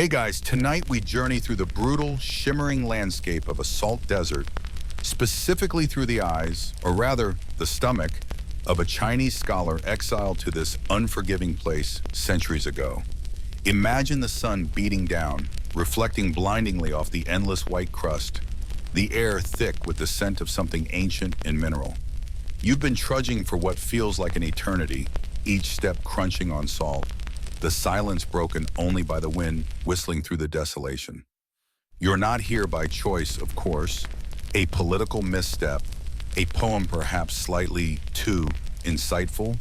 Hey guys, tonight we journey through the brutal, shimmering landscape of a salt desert, specifically through the eyes, or rather, the stomach, of a Chinese scholar exiled to this unforgiving place centuries ago. Imagine the sun beating down, reflecting blindingly off the endless white crust, the air thick with the scent of something ancient and mineral. You've been trudging for what feels like an eternity, each step crunching on salt, the silence broken only by the wind whistling through the desolation. You're not here by choice, of course, a political misstep, a poem perhaps slightly too insightful,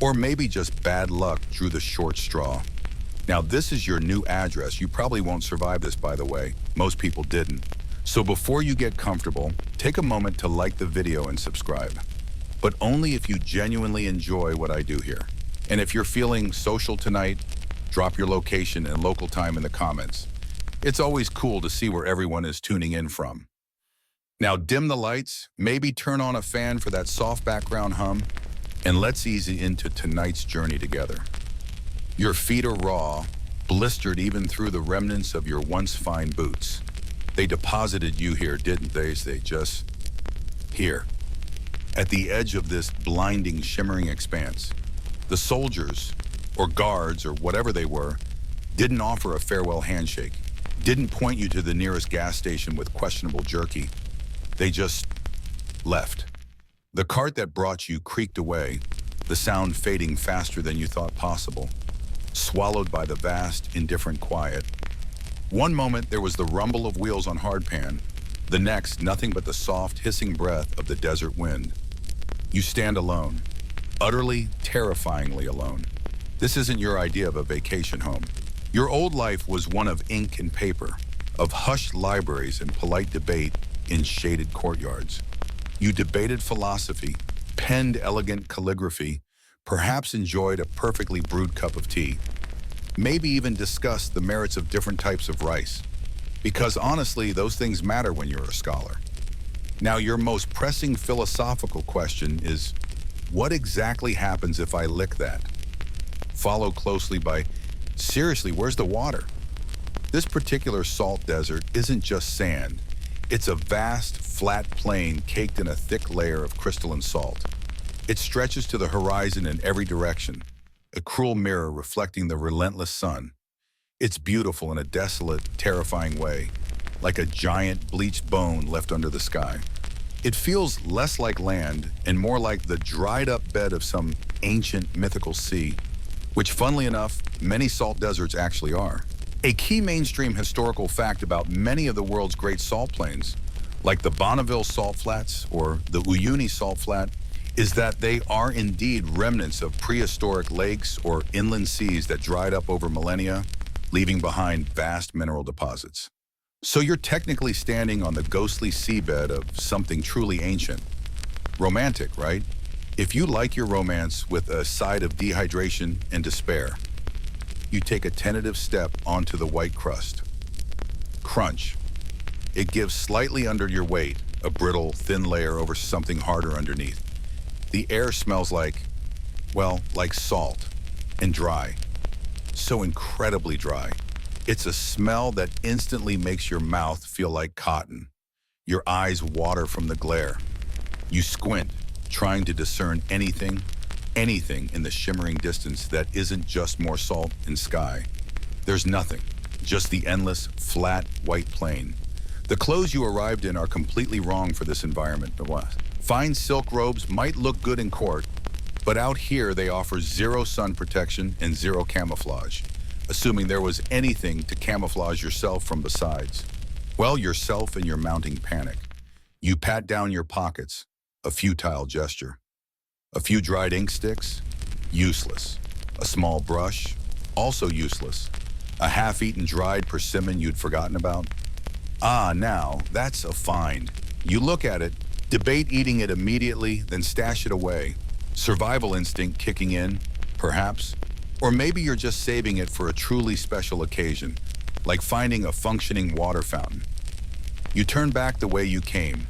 or maybe just bad luck drew the short straw. Now, this is your new address. You probably won't survive this, by the way. Most people didn't. So before you get comfortable, take a moment to like the video and subscribe. But only if you genuinely enjoy what I do here. And if you're feeling social tonight, drop your location and local time in the comments. It's always cool to see where everyone is tuning in from. Now dim the lights, maybe turn on a fan for that soft background hum, and let's ease into tonight's journey together. Your feet are raw, blistered even through the remnants of your once fine boots. They deposited you here, didn't they? They just here, at the edge of this blinding, shimmering expanse. The soldiers, or guards, or whatever they were, didn't offer a farewell handshake, didn't point you to the nearest gas station with questionable jerky. They just left. The cart that brought you creaked away, the sound fading faster than you thought possible, swallowed by the vast, indifferent quiet. One moment there was the rumble of wheels on hardpan, the next nothing but the soft, hissing breath of the desert wind. You stand alone. Utterly, terrifyingly alone. This isn't your idea of a vacation home. Your old life was one of ink and paper, of hushed libraries and polite debate in shaded courtyards. You debated philosophy, penned elegant calligraphy, perhaps enjoyed a perfectly brewed cup of tea, maybe even discussed the merits of different types of rice. Because honestly, those things matter when you're a scholar. Now, your most pressing philosophical question is, what exactly happens if I lick that? Followed closely by, seriously, where's the water? This particular salt desert isn't just sand. It's a vast, flat plain caked in a thick layer of crystalline salt. It stretches to the horizon in every direction, a cruel mirror reflecting the relentless sun. It's beautiful in a desolate, terrifying way, like a giant bleached bone left under the sky. It feels less like land and more like the dried-up bed of some ancient mythical sea, which, funnily enough, many salt deserts actually are. A key mainstream historical fact about many of the world's great salt plains, like the Bonneville Salt Flats or the Uyuni Salt Flat, is that they are indeed remnants of prehistoric lakes or inland seas that dried up over millennia, leaving behind vast mineral deposits. So you're technically standing on the ghostly seabed of something truly ancient. Romantic, right? If you like your romance with a side of dehydration and despair, you take a tentative step onto the white crust. Crunch. It gives slightly under your weight, a brittle, thin layer over something harder underneath. The air smells like, well, like salt and dry. So incredibly dry. It's a smell that instantly makes your mouth feel like cotton. Your eyes water from the glare. You squint, trying to discern anything in the shimmering distance that isn't just more salt and sky. There's nothing, just the endless, flat, white plain. The clothes you arrived in are completely wrong for this environment. Fine silk robes might look good in court, but out here they offer zero sun protection and zero camouflage. Assuming there was anything to camouflage yourself from besides. Well, yourself and your mounting panic. You pat down your pockets, a futile gesture. A few dried ink sticks, useless. A small brush, also useless. A half-eaten dried persimmon you'd forgotten about. Ah, now, that's a find. You look at it, debate eating it immediately, then stash it away. Survival instinct kicking in, perhaps. Or maybe you're just saving it for a truly special occasion, like finding a functioning water fountain. You turn back the way you came.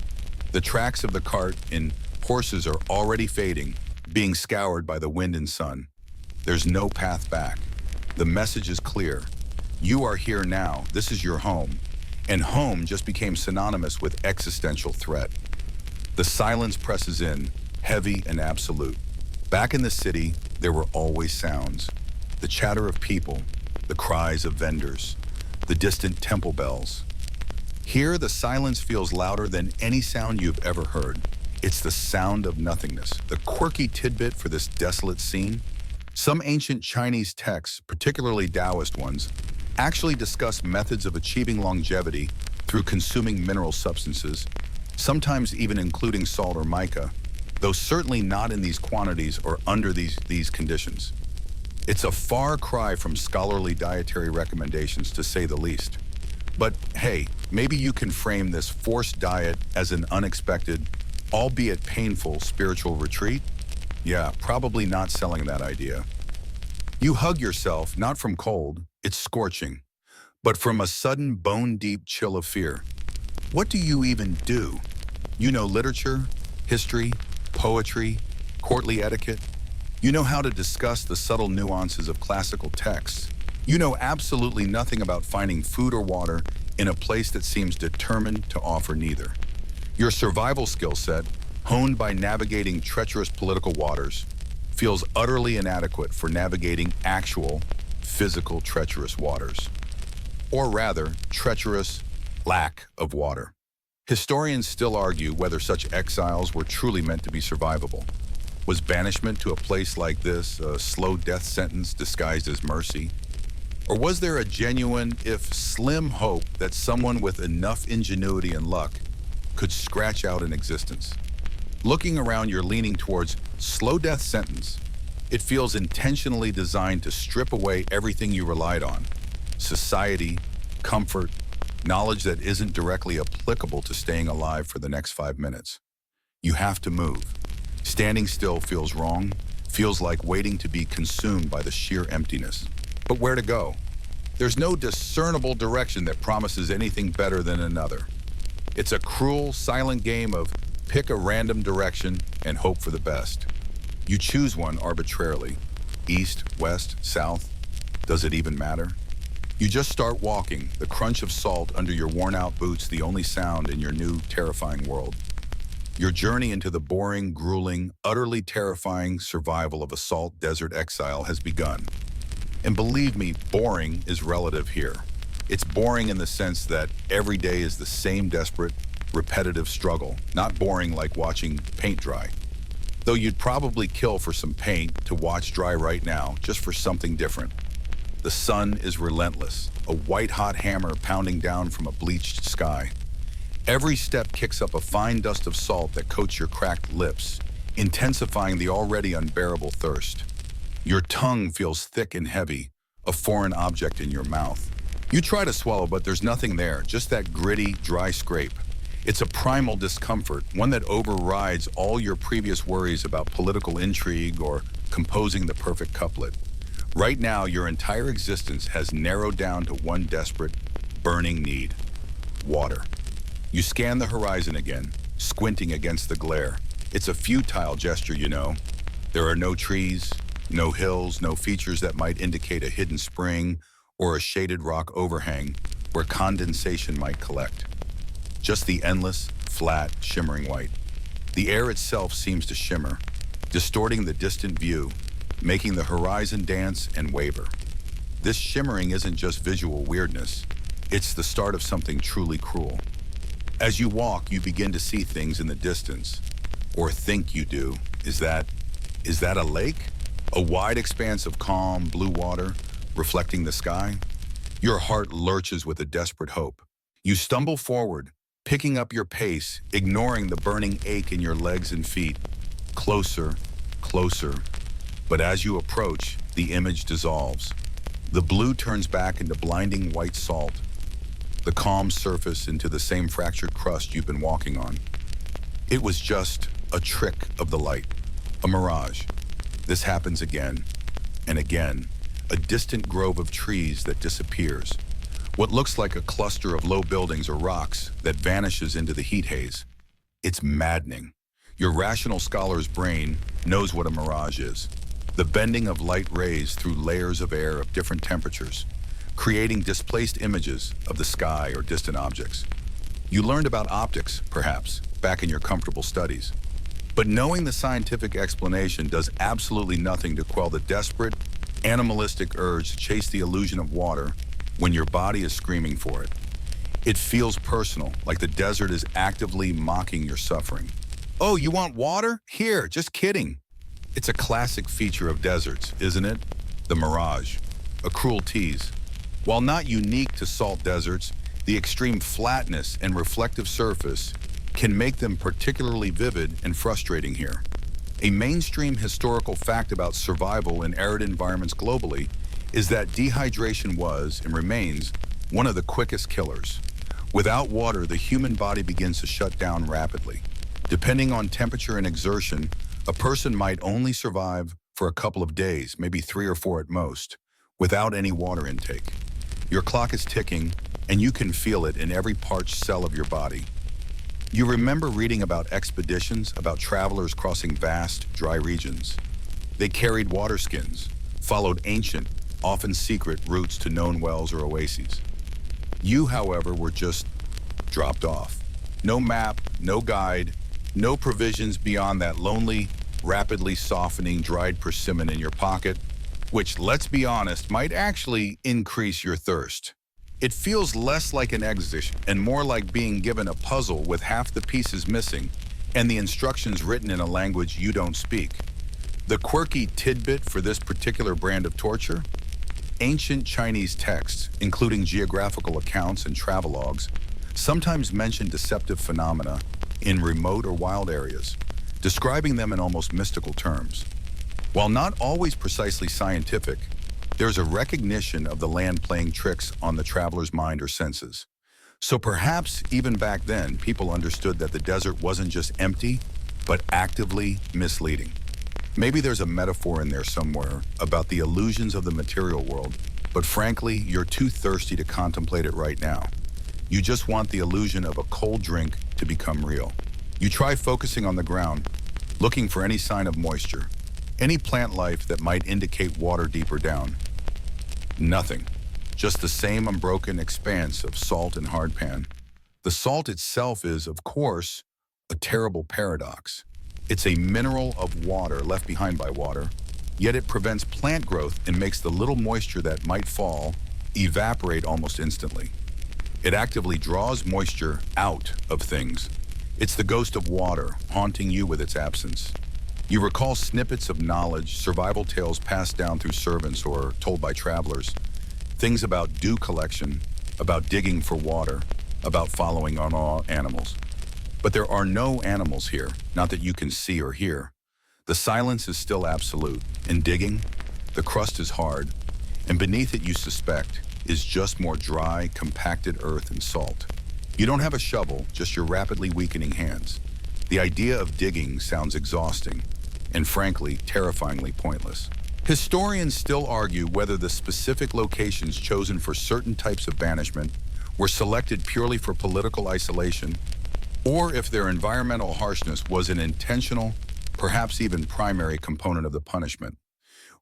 The tracks of the cart and horses are already fading, being scoured by the wind and sun. There's no path back. The message is clear. You are here now. This is your home. And home just became synonymous with existential threat. The silence presses in, heavy and absolute. Back in the city, there were always sounds. The chatter of people, the cries of vendors, the distant temple bells. Here, the silence feels louder than any sound you've ever heard. It's the sound of nothingness, the quirky tidbit for this desolate scene. Some ancient Chinese texts, particularly Taoist ones, actually discuss methods of achieving longevity through consuming mineral substances, sometimes even including salt or mica, though certainly not in these quantities or under these conditions. It's a far cry from scholarly dietary recommendations, to say the least. But hey, maybe you can frame this forced diet as an unexpected, albeit painful, spiritual retreat? Yeah, probably not selling that idea. You hug yourself, not from cold, it's scorching, but from a sudden bone-deep chill of fear. What do you even do? You know literature, history, poetry, courtly etiquette. You know how to discuss the subtle nuances of classical texts. You know absolutely nothing about finding food or water in a place that seems determined to offer neither. Your survival skill set, honed by navigating treacherous political waters, feels utterly inadequate for navigating actual, physical treacherous waters. Or rather, treacherous lack of water. Historians still argue whether such exiles were truly meant to be survivable. Was banishment to a place like this a slow death sentence disguised as mercy? Or was there a genuine, if slim, hope that someone with enough ingenuity and luck could scratch out an existence? Looking around, you're leaning towards slow death sentence. It feels intentionally designed to strip away everything you relied on. Society, comfort, knowledge that isn't directly applicable to staying alive for the next 5 minutes. You have to move. Standing still feels wrong, feels like waiting to be consumed by the sheer emptiness. But where to go? There's no discernible direction that promises anything better than another. It's a cruel, silent game of pick a random direction and hope for the best. You choose one arbitrarily. East, west, south. Does it even matter? You just start walking, the crunch of salt under your worn-out boots the only sound in your new, terrifying world. Your journey into the boring, grueling, utterly terrifying survival of a salt desert exile has begun. And believe me, boring is relative here. It's boring in the sense that every day is the same desperate, repetitive struggle, not boring like watching paint dry. Though you'd probably kill for some paint to watch dry right now, just for something different. The sun is relentless, a white-hot hammer pounding down from a bleached sky. Every step kicks up a fine dust of salt that coats your cracked lips, intensifying the already unbearable thirst. Your tongue feels thick and heavy, a foreign object in your mouth. You try to swallow, but there's nothing there, just that gritty, dry scrape. It's a primal discomfort, one that overrides all your previous worries about political intrigue or composing the perfect couplet. Right now, your entire existence has narrowed down to one desperate, burning need: water. You scan the horizon again, squinting against the glare. It's a futile gesture, you know. There are no trees, no hills, no features that might indicate a hidden spring or a shaded rock overhang where condensation might collect. Just the endless, flat, shimmering white. The air itself seems to shimmer, distorting the distant view, making the horizon dance and waver. This shimmering isn't just visual weirdness, it's the start of something truly cruel. As you walk, you begin to see things in the distance, or think you do. Is that a lake? A wide expanse of calm, blue water, reflecting the sky? Your heart lurches with a desperate hope. You stumble forward, picking up your pace, ignoring the burning ache in your legs and feet. Closer, closer. But as you approach, the image dissolves. The blue turns back into blinding white salt, the calm surface into the same fractured crust you've been walking on. It was just a trick of the light, a mirage. This happens again and again, a distant grove of trees that disappears. What looks like a cluster of low buildings or rocks that vanishes into the heat haze. It's maddening. Your rational scholar's brain knows what a mirage is. The bending of light rays through layers of air of different temperatures. creating displaced images of the sky or distant objects. You learned about optics, perhaps, back in your comfortable studies. But knowing the scientific explanation does absolutely nothing to quell the desperate, animalistic urge to chase the illusion of water when your body is screaming for it. It feels personal, like the desert is actively mocking your suffering. Oh, you want water? Here, just kidding. It's a classic feature of deserts, isn't it? The mirage, a cruel tease. While not unique to salt deserts, the extreme flatness and reflective surface can make them particularly vivid and frustrating here. A mainstream historical fact about survival in arid environments globally is that dehydration was, and remains, one of the quickest killers. Without water, the human body begins to shut down rapidly. Depending on temperature and exertion, a person might only survive for a couple of days, maybe 3 or 4 at most, without any water intake. Your clock is ticking, and you can feel it in every parched cell of your body. You remember reading about expeditions, about travelers crossing vast, dry regions. They carried water skins, followed ancient, often secret routes to known wells or oases. You, however, were just dropped off. No map, no guide, no provisions beyond that lonely, rapidly softening dried persimmon in your pocket, which, let's be honest, might actually increase your thirst. It feels less like an exit and more like being given a puzzle with half the pieces missing and the instructions written in a language you don't speak. The quirky tidbit for this particular brand of torture? Ancient Chinese texts, including geographical accounts and travelogues, sometimes mention deceptive phenomena in remote or wild areas, describing them in almost mystical terms. While not always precisely scientific, there's a recognition of the land playing tricks on the traveler's mind or senses. So perhaps even back then, people understood that the desert wasn't just empty, but actively misleading. Maybe there's a metaphor in there somewhere about the illusions of the material world, but frankly, you're too thirsty to contemplate it right now. You just want the illusion of a cold drink to become real. You try focusing on the ground, looking for any sign of moisture, any plant life that might indicate water deeper down. Nothing. Just the same unbroken expanse of salt and hardpan. The salt itself is, of course, a terrible paradox. It's a mineral of water left behind by water, yet it prevents plant growth and makes the little moisture that might fall evaporate almost instantly. It actively draws moisture out of things. It's the ghost of water haunting you with its absence. You recall snippets of knowledge, survival tales passed down through servants or told by travelers, things about dew collection, about digging for water, about following on all animals. But there are no animals here, not that you can see or hear. The silence is still absolute. In digging, the crust is hard, and beneath it, you suspect, is just more dry, compacted earth and salt. You don't have a shovel, just your rapidly weakening hands. The idea of digging sounds exhausting, and frankly, terrifyingly pointless. Historians still argue whether the specific locations chosen for certain types of banishment were selected purely for political isolation, or if their environmental harshness was an intentional, perhaps even primary component of the punishment.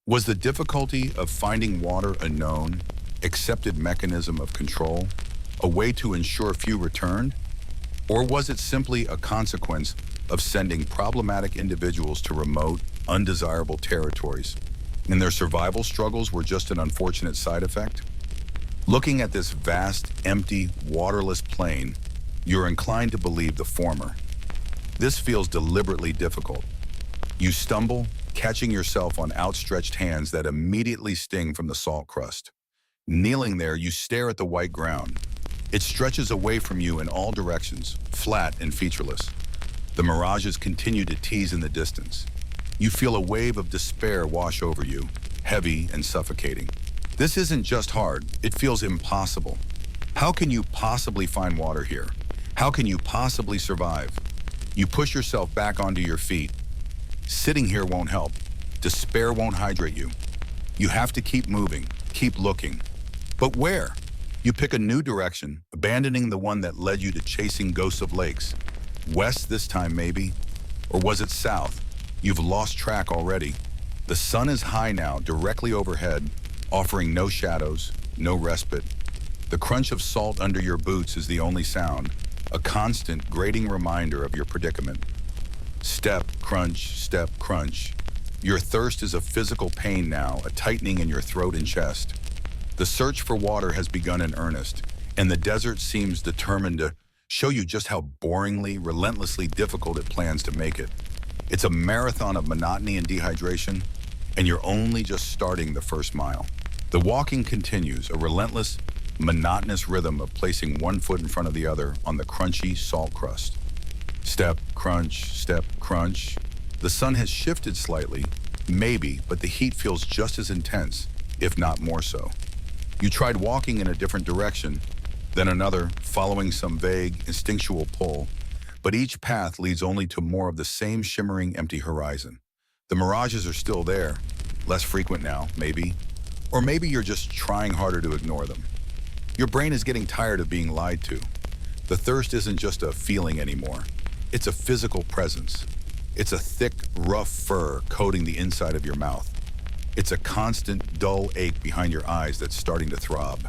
Was the difficulty of finding water a known, accepted mechanism of control, a way to ensure few returned? Or was it simply a consequence of sending problematic individuals to remote, undesirable territories, and their survival struggles were just an unfortunate side effect? Looking at this vast, empty, waterless plain, you're inclined to believe the former. This feels deliberately difficult. You stumble, catching yourself on outstretched hands that immediately sting from the salt crust. Kneeling there, you stare at the white ground. It stretches away from you in all directions, flat and featureless. The mirages continue to tease in the distance. You feel a wave of despair wash over you, heavy and suffocating. This isn't just hard, it feels impossible. How can you possibly find water here? How can you possibly survive? You push yourself back onto your feet. Sitting here won't help. Despair won't hydrate you. You have to keep moving, keep looking. But where? You pick a new direction, abandoning the one that led you to chasing ghosts of lakes. West this time, maybe? Or was it south? You've lost track already. The sun is high now, directly overhead, offering no shadows, no respite. The crunch of salt under your boots is the only sound, a constant, grating reminder of your predicament. Step, crunch. Your thirst is a physical pain now, a tightening in your throat and chest. The search for water has begun in earnest, and the desert seems determined to show you just how boringly, relentlessly difficult it plans to make it. It's a marathon of monotony and dehydration, and you're only just starting the first mile. The walking continues, a relentless, monotonous rhythm of placing one foot in front of the other on the crunchy salt crust. Step, crunch. The sun has shifted slightly, maybe, but the heat feels just as intense, if not more so. You tried walking in a different direction, then another, following some vague, instinctual pull, but each path leads only to more of the same shimmering, empty horizon. The mirages are still there, less frequent now, maybe, or maybe you're just trying harder to ignore them. Your brain is getting tired of being lied to. The thirst isn't just a feeling anymore. It's a physical presence. It's a thick, rough fur coating the inside of your mouth. It's a constant, dull ache behind your eyes that's starting to throb.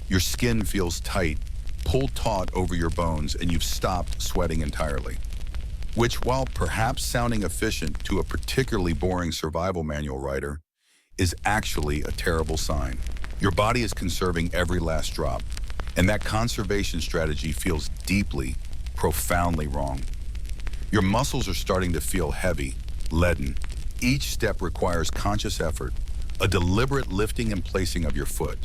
Your skin feels tight, pulled taut over your bones, and you've stopped sweating entirely. Which, while perhaps sounding efficient to a particularly boring survival manual writer, is actually a terrible sign. Your body is conserving every last drop, and that conservation strategy feels deeply, profoundly wrong. Your muscles are starting to feel heavy, leaden. Each step requires conscious effort, a deliberate lifting and placing of your foot.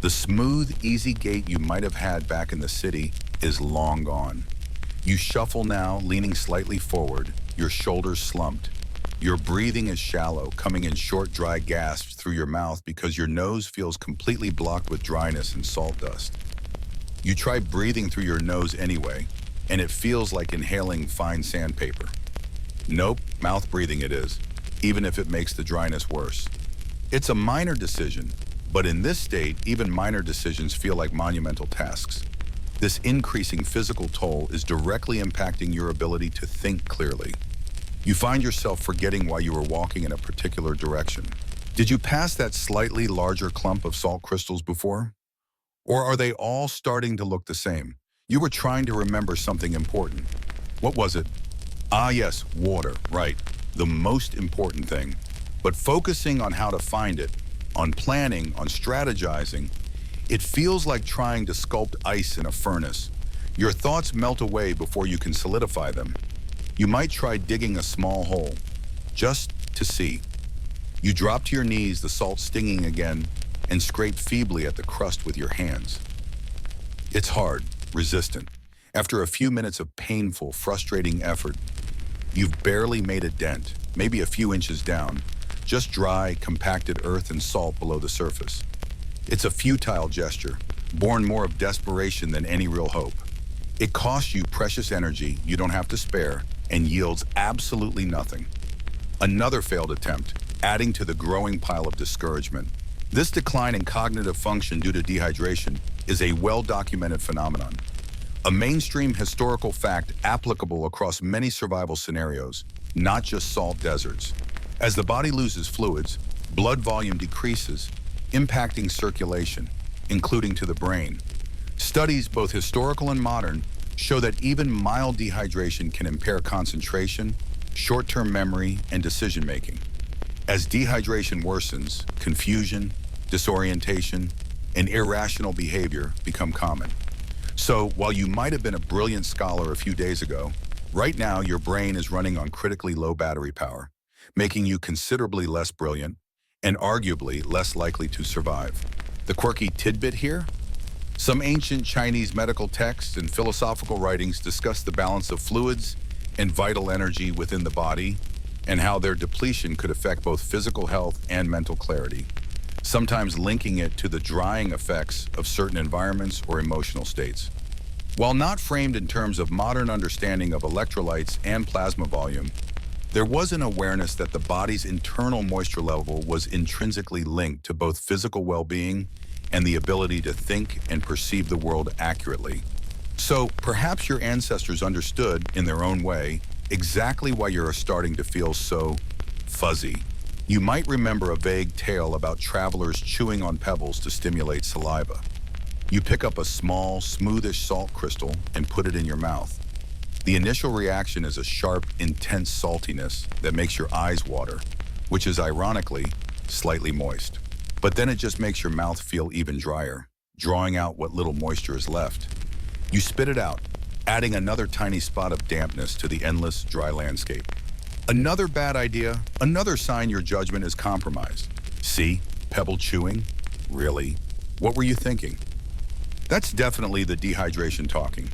The smooth, easy gait you might have had back in the city is long gone. You shuffle now, leaning slightly forward, your shoulders slumped. Your breathing is shallow, coming in short, dry gasps through your mouth because your nose feels completely blocked with dryness and salt dust. You try breathing through your nose anyway, and it feels like inhaling fine sandpaper. Nope, mouth breathing it is, even if it makes the dryness worse. It's a minor decision, but in this state, even minor decisions feel like monumental tasks. This increasing physical toll is directly impacting your ability to think clearly. You find yourself forgetting why you were walking in a particular direction. Did you pass that slightly larger clump of salt crystals before? Or are they all starting to look the same? You were trying to remember something important. What was it? Ah yes, water, right. The most important thing. But focusing on how to find it, on planning, on strategizing, it feels like trying to sculpt ice in a furnace. Your thoughts melt away before you can solidify them. You might try digging a small hole, just to see. You drop to your knees, the salt stinging again, and scrape feebly at the crust with your hands. It's hard, resistant. After a few minutes of painful, frustrating effort, you've barely made a dent, maybe a few inches down, just dry, compacted earth and salt below the surface. It's a futile gesture, born more of desperation than any real hope. It costs you precious energy you don't have to spare and yields absolutely nothing. Another failed attempt, adding to the growing pile of discouragement. This decline in cognitive function due to dehydration is a well-documented phenomenon. A mainstream historical fact applicable across many survival scenarios, not just salt deserts. As the body loses fluids, blood volume decreases, impacting circulation, including to the brain. Studies, both historical and modern, show that even mild dehydration can impair concentration, short-term memory, and decision-making. As dehydration worsens, confusion, disorientation, and irrational behavior become common. So, while you might have been a brilliant scholar a few days ago, right now your brain is running on critically low battery power, making you considerably less brilliant and arguably less likely to survive. The quirky tidbit here? Some ancient Chinese medical texts and philosophical writings discuss the balance of fluids and vital energy within the body and how their depletion could affect both physical health and mental clarity, sometimes linking it to the drying effects of certain environments or emotional states. While not framed in terms of modern understanding of electrolytes and plasma volume, there was an awareness that the body's internal moisture level was intrinsically linked to both physical well-being and the ability to think and perceive the world accurately. So perhaps your ancestors understood, in their own way, exactly why you're starting to feel so fuzzy. You might remember a vague tale about travelers chewing on pebbles to stimulate saliva. You pick up a small, smoothish salt crystal and put it in your mouth. The initial reaction is a sharp, intense saltiness that makes your eyes water, which is ironically slightly moist. But then it just makes your mouth feel even drier, drawing out what little moisture is left. You spit it out, adding another tiny spot of dampness to the endless, dry landscape. Another bad idea, another sign your judgment is compromised. See, pebble chewing? Really? What were you thinking? That's definitely the dehydration talking.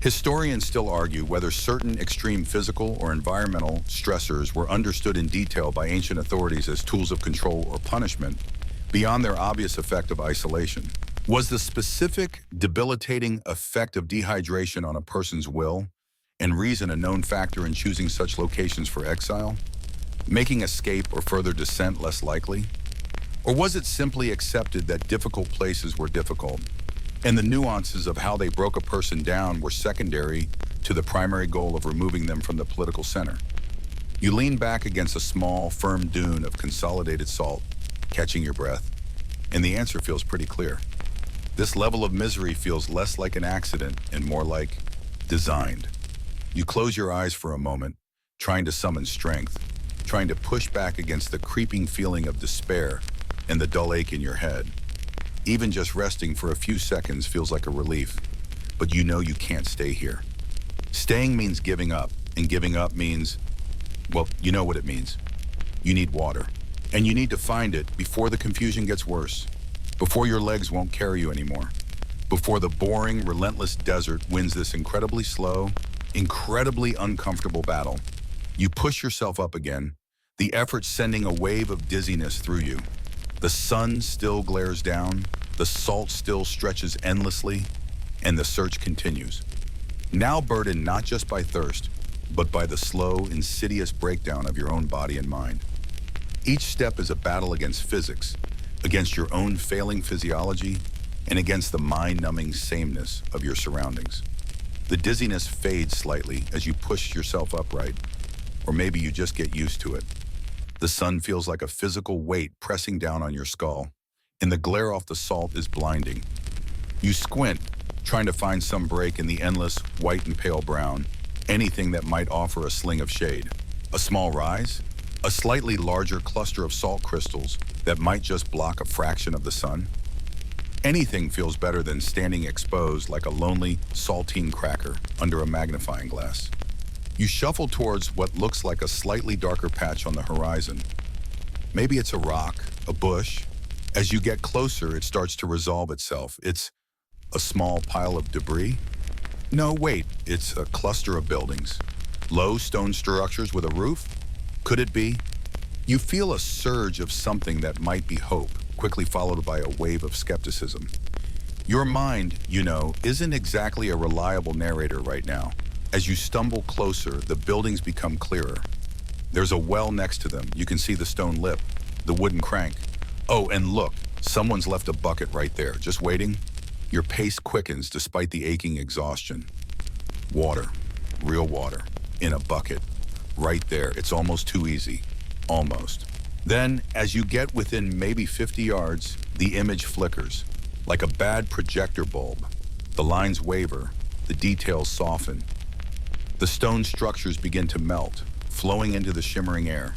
Historians still argue whether certain extreme physical or environmental stressors were understood in detail by ancient authorities as tools of control or punishment, beyond their obvious effect of isolation. Was the specific, debilitating effect of dehydration on a person's will and reason a known factor in choosing such locations for exile, making escape or further descent less likely? Or was it simply accepted that difficult places were difficult, and the nuances of how they broke a person down were secondary to the primary goal of removing them from the political center? You lean back against a small, firm dune of consolidated salt, catching your breath, and the answer feels pretty clear. This level of misery feels less like an accident and more like designed. You close your eyes for a moment, trying to summon strength, trying to push back against the creeping feeling of despair and the dull ache in your head. Even just resting for a few seconds feels like a relief, but you know you can't stay here. Staying means giving up, and giving up means, well, you know what it means. You need water, and you need to find it before the confusion gets worse, before your legs won't carry you anymore, before the boring, relentless desert wins this incredibly slow, incredibly uncomfortable battle. You push yourself up again, the effort sending a wave of dizziness through you. The sun still glares down, the salt still stretches endlessly, and the search continues. Now burdened not just by thirst, but by the slow, insidious breakdown of your own body and mind. Each step is a battle against physics, against your own failing physiology, and against the mind-numbing sameness of your surroundings. The dizziness fades slightly as you push yourself upright, or maybe you just get used to it. The sun feels like a physical weight pressing down on your skull, and the glare off the salt is blinding. You squint, trying to find some break in the endless white and pale brown, anything that might offer a sling of shade. A small rise? A slightly larger cluster of salt crystals that might just block a fraction of the sun? Anything feels better than standing exposed like a lonely saltine cracker under a magnifying glass. You shuffle towards what looks like a slightly darker patch on the horizon. Maybe it's a rock, a bush. As you get closer, it starts to resolve itself. It's a small pile of debris. No, wait, it's a cluster of buildings. Low stone structures with a roof? Could it be? You feel a surge of something that might be hope, quickly followed by a wave of skepticism. Your mind, you know, isn't exactly a reliable narrator right now. As you stumble closer, the buildings become clearer. There's a well next to them. You can see the stone lip, the wooden crank. Oh, and look, someone's left a bucket right there, just waiting. Your pace quickens despite the aching exhaustion. Water, real water, in a bucket. Right there, it's almost too easy. Almost. Then, as you get within maybe 50 yards, the image flickers, like a bad projector bulb. The lines waver, the details soften. The stone structures begin to melt, flowing into the shimmering air.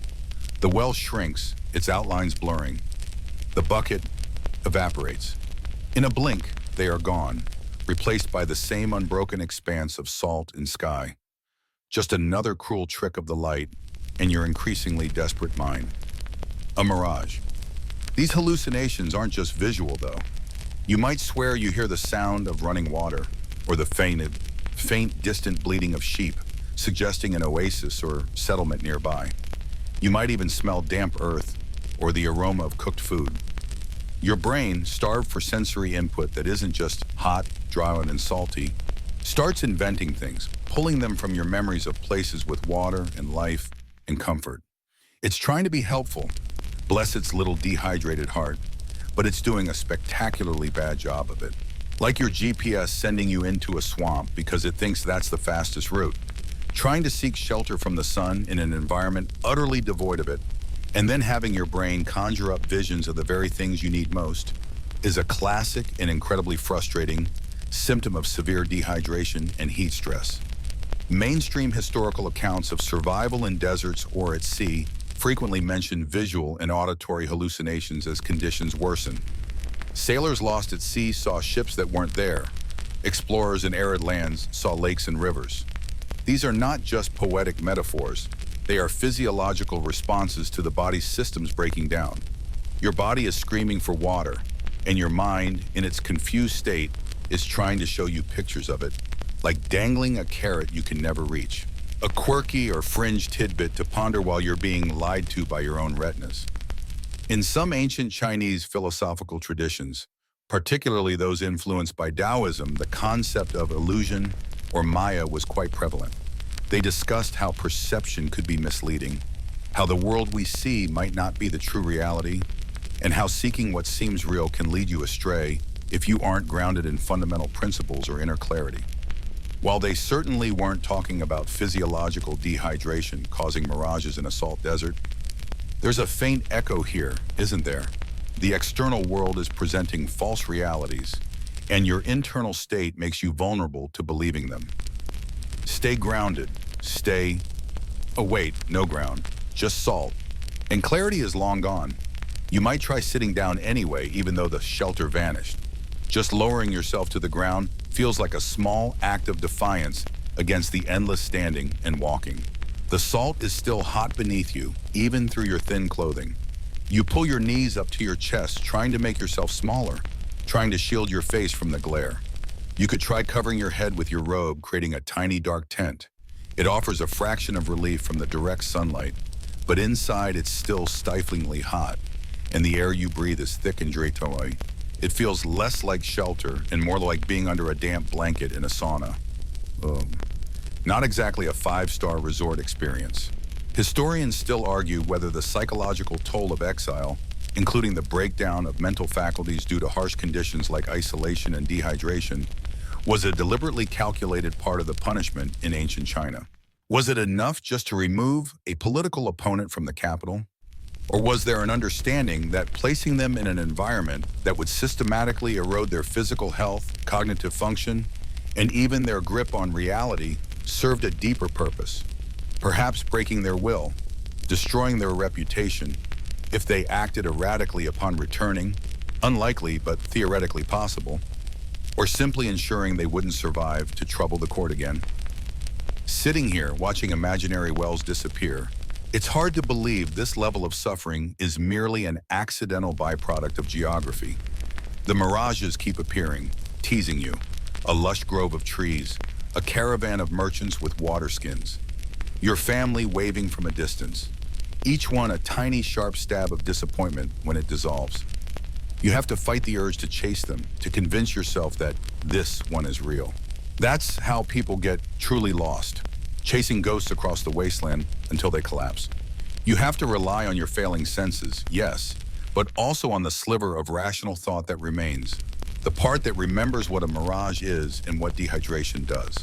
The well shrinks, its outlines blurring. The bucket evaporates. In a blink, they are gone, replaced by the same unbroken expanse of salt and sky. Just another cruel trick of the light and your increasingly desperate mind. A mirage. These hallucinations aren't just visual, though. You might swear you hear the sound of running water or the faint, distant bleating of sheep, suggesting an oasis or settlement nearby. You might even smell damp earth or the aroma of cooked food. Your brain, starved for sensory input that isn't just hot, dry, and salty, starts inventing things, pulling them from your memories of places with water and life and comfort. It's trying to be helpful, bless its little dehydrated heart, but it's doing a spectacularly bad job of it. Like your GPS sending you into a swamp because it thinks that's the fastest route. Trying to seek shelter from the sun in an environment utterly devoid of it, And then having your brain conjure up visions of the very things you need most is a classic and incredibly frustrating symptom of severe dehydration and heat stress. Mainstream historical accounts of survival in deserts or at sea frequently mention visual and auditory hallucinations as conditions worsen. Sailors lost at sea saw ships that weren't there. Explorers in arid lands saw lakes and rivers. These are not just poetic metaphors. They are physiological responses to the body's systems breaking down. Your body is screaming for water, and your mind, in its confused state, is trying to show you pictures of it, like dangling a carrot you can never reach. A quirky or fringe tidbit to ponder while you're being lied to by your own retinas. In some ancient Chinese philosophical traditions, particularly those influenced by Taoism, the concept of illusion or Maya was quite prevalent. They discussed how perception could be misleading, how the world we see might not be the true reality, and how seeking what seems real can lead you astray if you aren't grounded in fundamental principles or inner clarity. While they certainly weren't talking about physiological dehydration causing mirages in a salt desert, there's a faint echo here, isn't there? The external world is presenting false realities, and your internal state makes you vulnerable to believing them. Stay grounded. Oh wait, no ground, just salt. And clarity is long gone. You might try sitting down anyway, even though the shelter vanished. Just lowering yourself to the ground feels like a small act of defiance against the endless standing and walking. The salt is still hot beneath you, even through your thin clothing. You pull your knees up to your chest, trying to make yourself smaller, trying to shield your face from the glare. You could try covering your head with your robe, creating a tiny dark tent. It offers a fraction of relief from the direct sunlight, but inside it's still stiflingly hot, and the air you breathe is thick and dratoy. It feels less like shelter and more like being under a damp blanket in a sauna. Not exactly a five-star resort experience. Historians still argue whether the psychological toll of exile, including the breakdown of mental faculties due to harsh conditions like isolation and dehydration, was a deliberately calculated part of the punishment in ancient China. Was it enough just to remove a political opponent from the capital? Or was there an understanding that placing them in an environment that would systematically erode their physical health, cognitive function, and even their grip on reality served a deeper purpose, perhaps breaking their will, destroying their reputation if they acted erratically upon returning, unlikely but theoretically possible, or simply ensuring they wouldn't survive to trouble the court again? Sitting here watching imaginary wells disappear, it's hard to believe this level of suffering is merely an accidental byproduct of geography. The mirages keep appearing, teasing you. A lush grove of trees, a caravan of merchants with water skins, your family waving from a distance, each one a tiny sharp stab of disappointment when it dissolves. You have to fight the urge to chase them, to convince yourself that this one is real. That's how people get truly lost, chasing ghosts across the wasteland until they collapse. You have to rely on your failing senses, yes, but also on the sliver of rational thought that remains, the part that remembers what a mirage is and what dehydration does.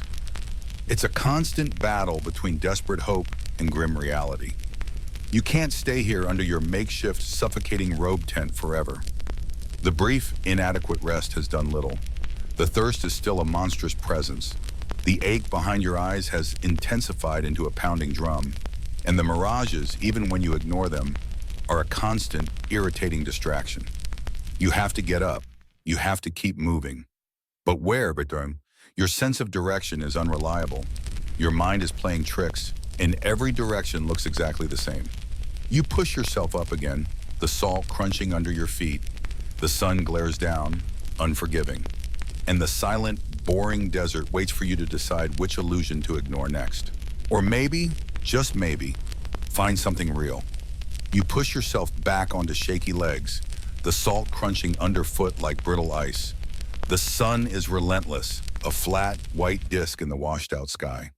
It's a constant battle between desperate hope and grim reality. You can't stay here under your makeshift, suffocating robe tent forever. The brief, inadequate rest has done little. The thirst is still a monstrous presence. The ache behind your eyes has intensified into a pounding drum. And the mirages, even when you ignore them, are a constant, irritating distraction. You have to get up. You have to keep moving. But where, Bedouin? Your sense of direction is unreliable. Your mind is playing tricks, and every direction looks exactly the same. You push yourself up again, the salt crunching under your feet. The sun glares down, unforgiving. And the silent, boring desert waits for you to decide which illusion to ignore next. Or maybe, just maybe, find something real. You push yourself back onto shaky legs, the salt crunching underfoot like brittle ice. The sun is relentless, a flat, white disk in the washed-out sky.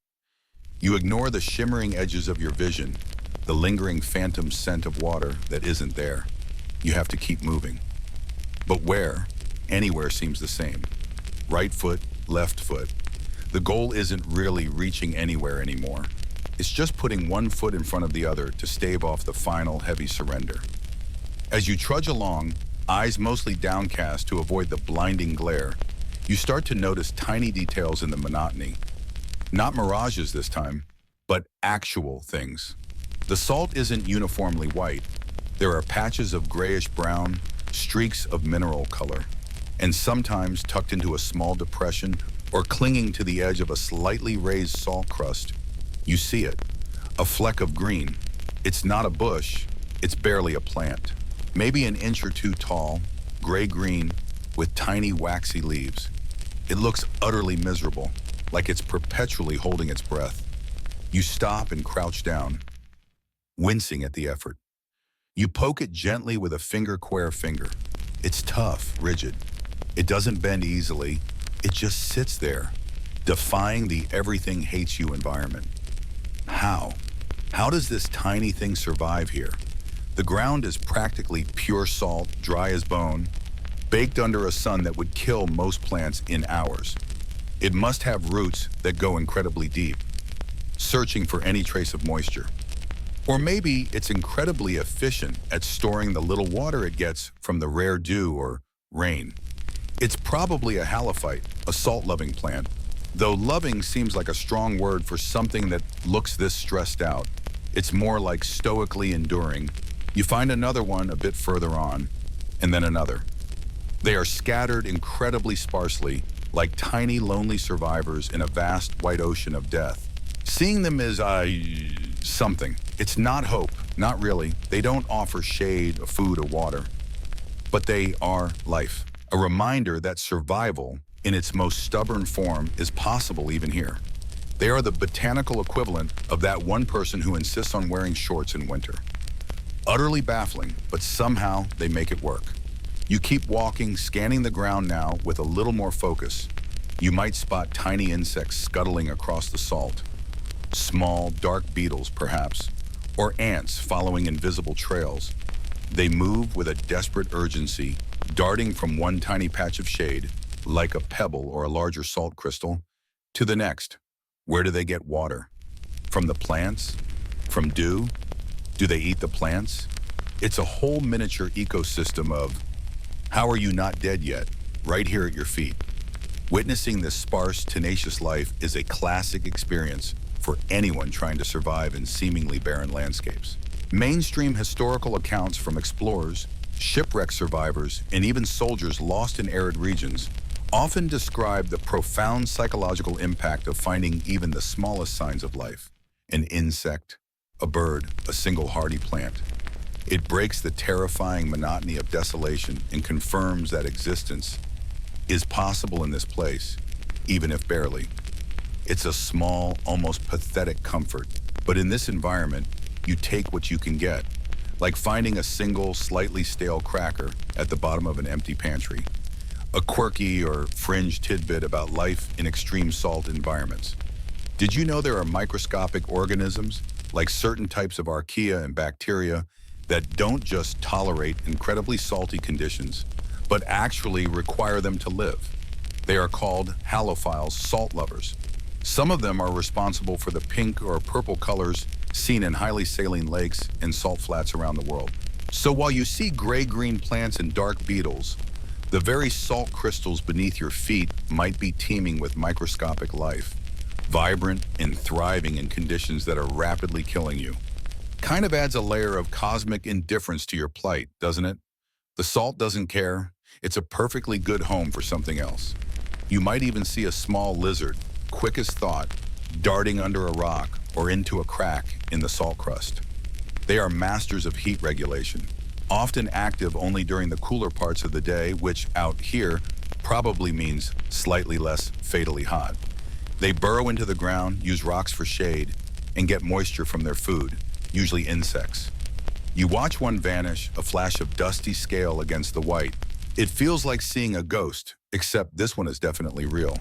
You ignore the shimmering edges of your vision, the lingering phantom scent of water that isn't there. You have to keep moving. But where? Anywhere seems the same. Right foot, left foot. The goal isn't really reaching anywhere anymore. It's just putting one foot in front of the other to stave off the final heavy surrender. As you trudge along, eyes mostly downcast to avoid the blinding glare, you start to notice tiny details in the monotony. Not mirages this time, but actual things. The salt isn't uniformly white. There are patches of grayish-brown, streaks of mineral color, and sometimes tucked into a small depression or clinging to the edge of a slightly raised salt crust, you see it, a fleck of green. It's not a bush, it's barely a plant. Maybe an inch or two tall, gray-green, with tiny waxy leaves. It looks utterly miserable, like it's perpetually holding its breath. You stop and crouch down, wincing at the effort. You poke it gently with a finger. It's tough, rigid. It doesn't bend easily. It just sits there, defying the everything hates you environment. How? How does this tiny thing survive here? The ground is practically pure salt, dry as bone, baked under a sun that would kill most plants in hours. It must have roots that go incredibly deep, searching for any trace of moisture. Or maybe it's incredibly efficient at storing the little water it gets from the rare dew or rain. It's probably a halophyte, a salt-loving plant, though loving seems like a strong word for something that looks this stressed out. It's more like stoically enduring. You find another one a bit further on, and then another. They are scattered incredibly sparsely, like tiny, lonely survivors in a vast white ocean of death. Seeing them is something. It's not hope, not really. They don't offer shade, food, or water. But they are life. A reminder that survival, in its most stubborn form, is possible even here. They are the botanical equivalent of that one person who insists on wearing shorts in winter. Utterly baffling, but somehow they make it work. You keep walking, scanning the ground now with a little more focus. You might spot tiny insects scuttling across the salt. Small, dark beetles, perhaps, or ants following invisible trails. They move with a desperate urgency, darting from one tiny patch of shade, like a pebble or a larger salt crystal, to the next. Where do they get water? From the plants? From dew? Do they eat the plants? It's a whole miniature ecosystem of, how are you not dead yet, right here at your feet. Witnessing this sparse, tenacious life is a classic experience for anyone trying to survive in seemingly barren landscapes. Mainstream historical accounts from explorers, shipwreck survivors, and even soldiers lost in arid regions often describe the profound psychological impact of finding even the smallest signs of life. An insect, a bird, a single hardy plant. It breaks the terrifying monotony of desolation and confirms that existence is possible in this place, even if barely. It's a small, almost pathetic comfort, but in this environment, you take what you can get, like finding a single, slightly stale cracker at the bottom of an empty pantry, a quirky or fringe tidbit about life in extreme salt environments. Did you know there are microscopic organisms, like certain types of archaea and bacteria, that don't just tolerate incredibly salty conditions, but actually require them to live? They are called halophiles, salt lovers. Some of them are responsible for the pink or purple colors seen in highly saline lakes and salt flats around the world. So while you see gray-green plants and dark beetles, the very salt crystals beneath your feet might be teeming with microscopic life, vibrant and thriving in conditions that are rapidly killing you. Kind of adds a layer of cosmic indifference to your plight, doesn't it? The salt doesn't care. It's a perfectly good home for something else. You might even see a small lizard, quick as thought, darting under a rock or into a crack in the salt crust. They are masters of heat regulation, often active only during the cooler parts of the day, which out here probably means slightly less fatally hot. They burrow into the ground, use rocks for shade, and get moisture from their food, usually insects. You watch one vanish, a flash of dusty scale against the white. It feels like seeing a ghost, except this one is definitely real,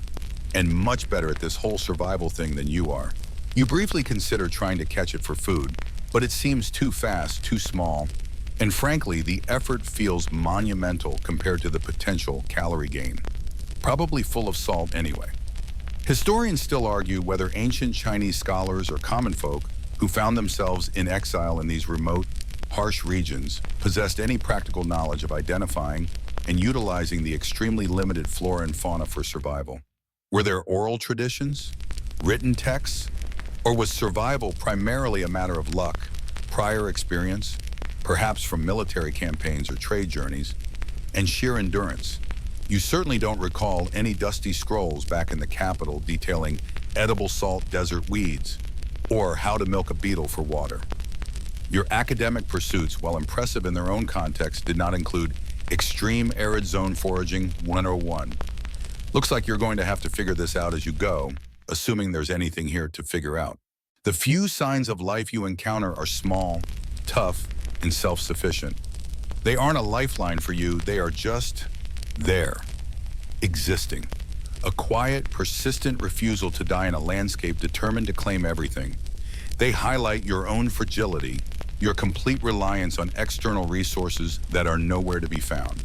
and much better at this whole survival thing than you are. You briefly consider trying to catch it for food, but it seems too fast, too small, and frankly, the effort feels monumental compared to the potential calorie gain. Probably full of salt anyway. Historians still argue whether ancient Chinese scholars or common folk who found themselves in exile in these remote, harsh regions possessed any practical knowledge of identifying and utilizing the extremely limited flora and fauna for survival. Were there oral traditions, written texts, or was survival primarily a matter of luck, prior experience, perhaps from military campaigns or trade journeys, and sheer endurance? You certainly don't recall any dusty scrolls back in the capital detailing edible salt desert weeds or how to milk a beetle for water. Your academic pursuits, while impressive in their own context, did not include extreme arid zone foraging 101. Looks like you're going to have to figure this out as you go, assuming there's anything here to figure out. The few signs of life you encounter are small, tough, and self-sufficient. They aren't a lifeline for you, they are just there, existing. A quiet, persistent refusal to die in a landscape determined to claim everything. They highlight your own fragility, your complete reliance on external resources that are nowhere to be found.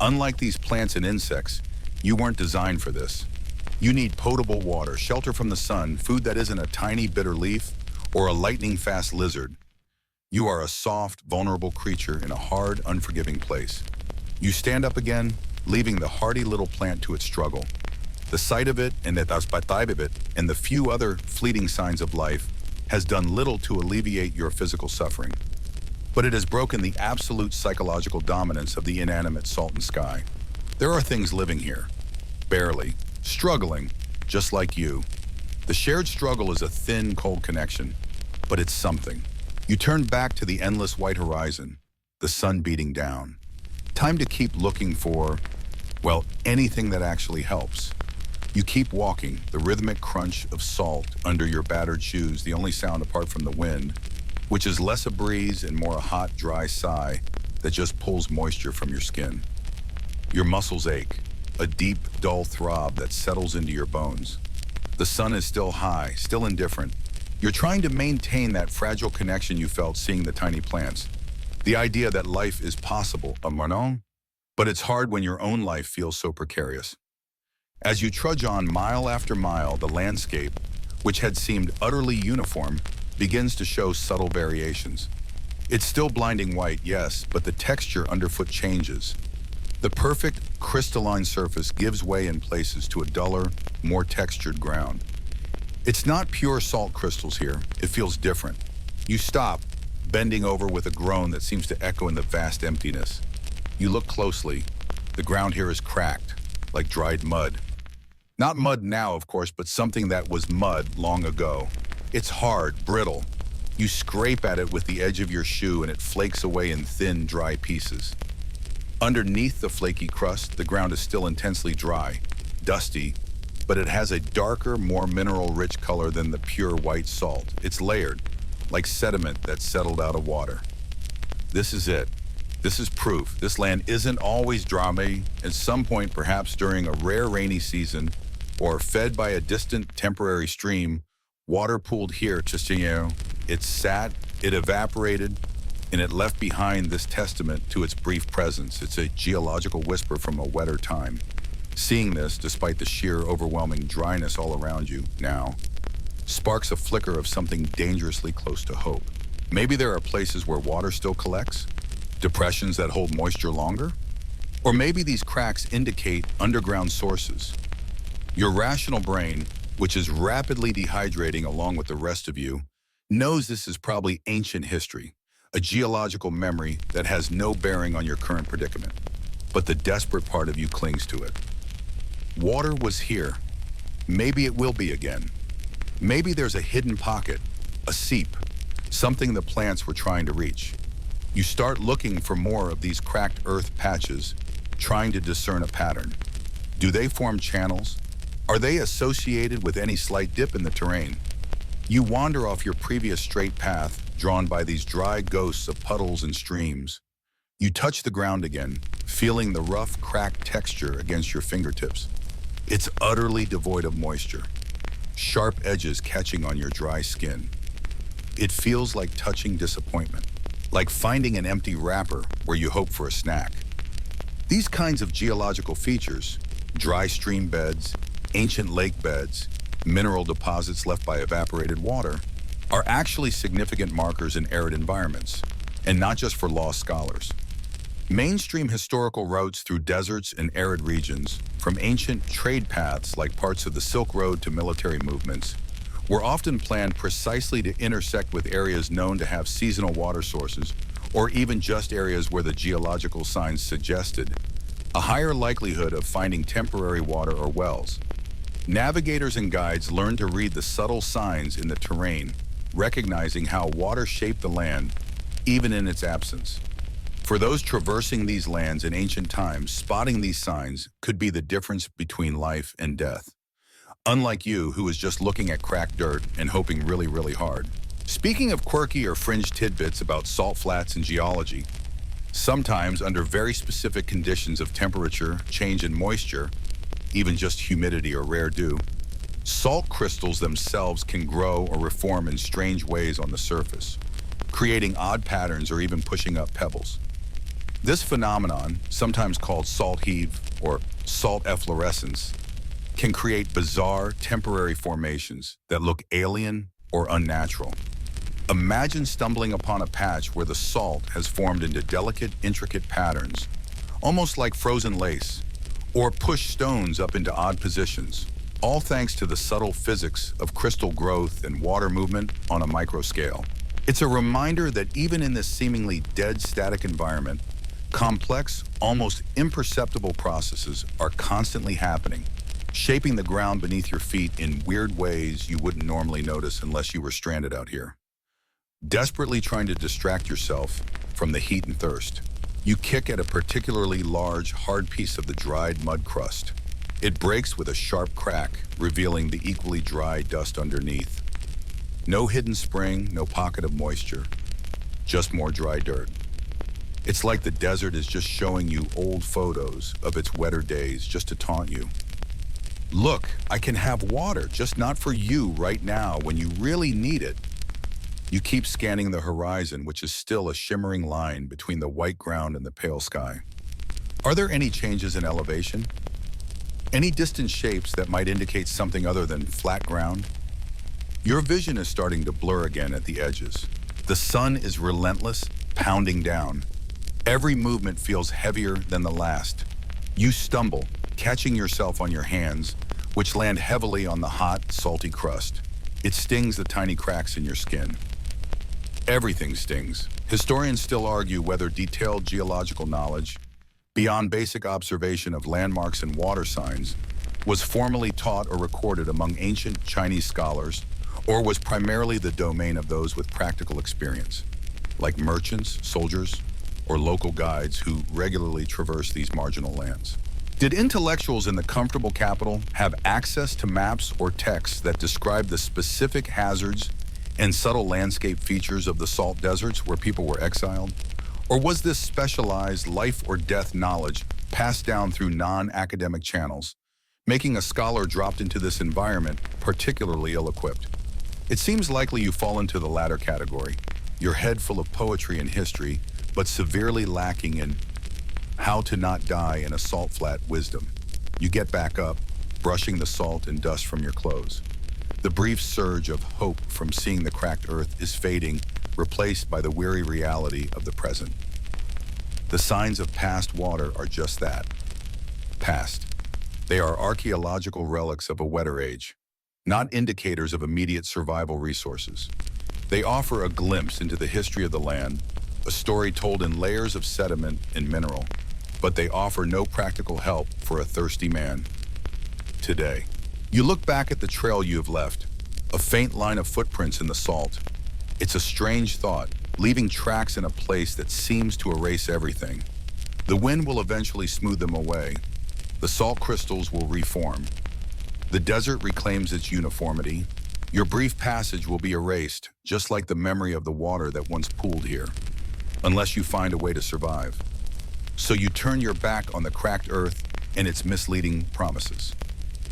Unlike these plants and insects, you weren't designed for this. You need potable water, shelter from the sun, food that isn't a tiny bitter leaf or a lightning-fast lizard. You are a soft, vulnerable creature in a hard, unforgiving place. You stand up again, leaving the hardy little plant to its struggle. The sight of it and the few other fleeting signs of life has done little to alleviate your physical suffering. But it has broken the absolute psychological dominance of the inanimate salt and sky. There are things living here, barely, struggling, just like you. The shared struggle is a thin, cold connection, but it's something. You turn back to the endless white horizon, the sun beating down. Time to keep looking for, well, anything that actually helps. You keep walking, the rhythmic crunch of salt under your battered shoes, the only sound apart from the wind, which is less a breeze and more a hot, dry sigh that just pulls moisture from your skin. Your muscles ache, a deep, dull throb that settles into your bones. The sun is still high, still indifferent. You're trying to maintain that fragile connection you felt seeing the tiny plants. The idea that life is possible, but it's hard when your own life feels so precarious. As you trudge on mile after mile, the landscape, which had seemed utterly uniform, begins to show subtle variations. It's still blinding white, yes, but the texture underfoot changes. The perfect crystalline surface gives way in places to a duller, more textured ground. It's not pure salt crystals here. It feels different. You stop, bending over with a groan that seems to echo in the vast emptiness. You look closely. The ground here is cracked, like dried mud. Not mud now, of course, but something that was mud long ago. It's hard, brittle. You scrape at it with the edge of your shoe and it flakes away in thin, dry pieces. Underneath the flaky crust, the ground is still intensely dry, dusty, but it has a darker, more mineral-rich color than the pure white salt. It's layered, like sediment that's settled out of water. This is it. This is proof. This land isn't always dry. At some point, perhaps during a rare rainy season, or fed by a distant temporary stream, water pooled here, it sat, it evaporated, and it left behind this testament to its brief presence. It's a geological whisper from a wetter time. Seeing this, despite the sheer overwhelming dryness all around you now, sparks a flicker of something dangerously close to hope. Maybe there are places where water still collects, depressions that hold moisture longer, or maybe these cracks indicate underground sources. Your rational brain, which is rapidly dehydrating along with the rest of you, knows this is probably ancient history, a geological memory that has no bearing on your current predicament. But the desperate part of you clings to it. Water was here. Maybe it will be again. Maybe there's a hidden pocket, a seep, something the plants were trying to reach. You start looking for more of these cracked earth patches, trying to discern a pattern. Do they form channels? Are they associated with any slight dip in the terrain? You wander off your previous straight path, drawn by these dry ghosts of puddles and streams. You touch the ground again, feeling the rough, cracked texture against your fingertips. It's utterly devoid of moisture, sharp edges catching on your dry skin. It feels like touching disappointment, like finding an empty wrapper where you hope for a snack. These kinds of geological features, dry stream beds, ancient lake beds, mineral deposits left by evaporated water, are actually significant markers in arid environments, and not just for lost scholars. Mainstream historical routes through deserts and arid regions, from ancient trade paths like parts of the Silk Road to military movements, were often planned precisely to intersect with areas known to have seasonal water sources, or even just areas where the geological signs suggested a higher likelihood of finding temporary water or wells. Navigators and guides learned to read the subtle signs in the terrain, recognizing how water shaped the land, even in its absence. For those traversing these lands in ancient times, spotting these signs could be the difference between life and death. Unlike you, who is just looking at cracked dirt and hoping really, really hard. Speaking of quirky or fringe tidbits about salt flats and geology, sometimes under very specific conditions of temperature, change in moisture, even just humidity or rare dew, salt crystals themselves can grow or reform in strange ways on the surface, creating odd patterns or even pushing up pebbles. This phenomenon, sometimes called salt heave or salt efflorescence, can create bizarre temporary formations that look alien or unnatural. Imagine stumbling upon a patch where the salt has formed into delicate, intricate patterns, almost like frozen lace, or pushed stones up into odd positions, all thanks to the subtle physics of crystal growth and water movement on a micro scale. It's a reminder that even in this seemingly dead, static environment, complex, almost imperceptible processes are constantly happening, shaping the ground beneath your feet in weird ways you wouldn't normally notice unless you were stranded out here. Desperately trying to distract yourself from the heat and thirst, you kick at a particularly large, hard piece of the dried mud crust. It breaks with a sharp crack, revealing the equally dry dust underneath. No hidden spring, no pocket of moisture, just more dry dirt. It's like the desert is just showing you old photos of its wetter days just to taunt you. Look, I can have water, just not for you right now when you really need it. You keep scanning the horizon, which is still a shimmering line between the white ground and the pale sky. Are there any changes in elevation? Any distant shapes that might indicate something other than flat ground? Your vision is starting to blur again at the edges. The sun is relentless, pounding down. Every movement feels heavier than the last. You stumble, catching yourself on your hands, which land heavily on the hot, salty crust. It stings the tiny cracks in your skin. Everything stings. Historians still argue whether detailed geological knowledge, beyond basic observation of landmarks and water signs, was formally taught or recorded among ancient Chinese scholars, or was primarily the domain of those with practical experience, like merchants, soldiers, or local guides who regularly traverse these marginal lands. Did intellectuals in the comfortable capital have access to maps or texts that describe the specific hazards and subtle landscape features of the salt deserts where people were exiled? Or was this specialized life or death knowledge passed down through non-academic channels, making a scholar dropped into this environment particularly ill-equipped? It seems likely you fall into the latter category, your head full of poetry and history, but severely lacking in how to not die in a salt flat wisdom. You get back up, brushing the salt and dust from your clothes. The brief surge of hope from seeing the cracked earth is fading, replaced by the weary reality of the present. The signs of past water are just that, past. They are archaeological relics of a wetter age, not indicators of immediate survival resources. They offer a glimpse into the history of the land, a story told in layers of sediment and mineral, but they offer no practical help for a thirsty man today. You look back at the trail you have left, a faint line of footprints in the salt. It's a strange thought, leaving tracks in a place that seems to erase everything. The wind will eventually smooth them away. The salt crystals will reform. The desert reclaims its uniformity. Your brief passage will be erased, just like the memory of the water that once pooled here, unless you find a way to survive. So you turn your back on the cracked earth and its misleading promises.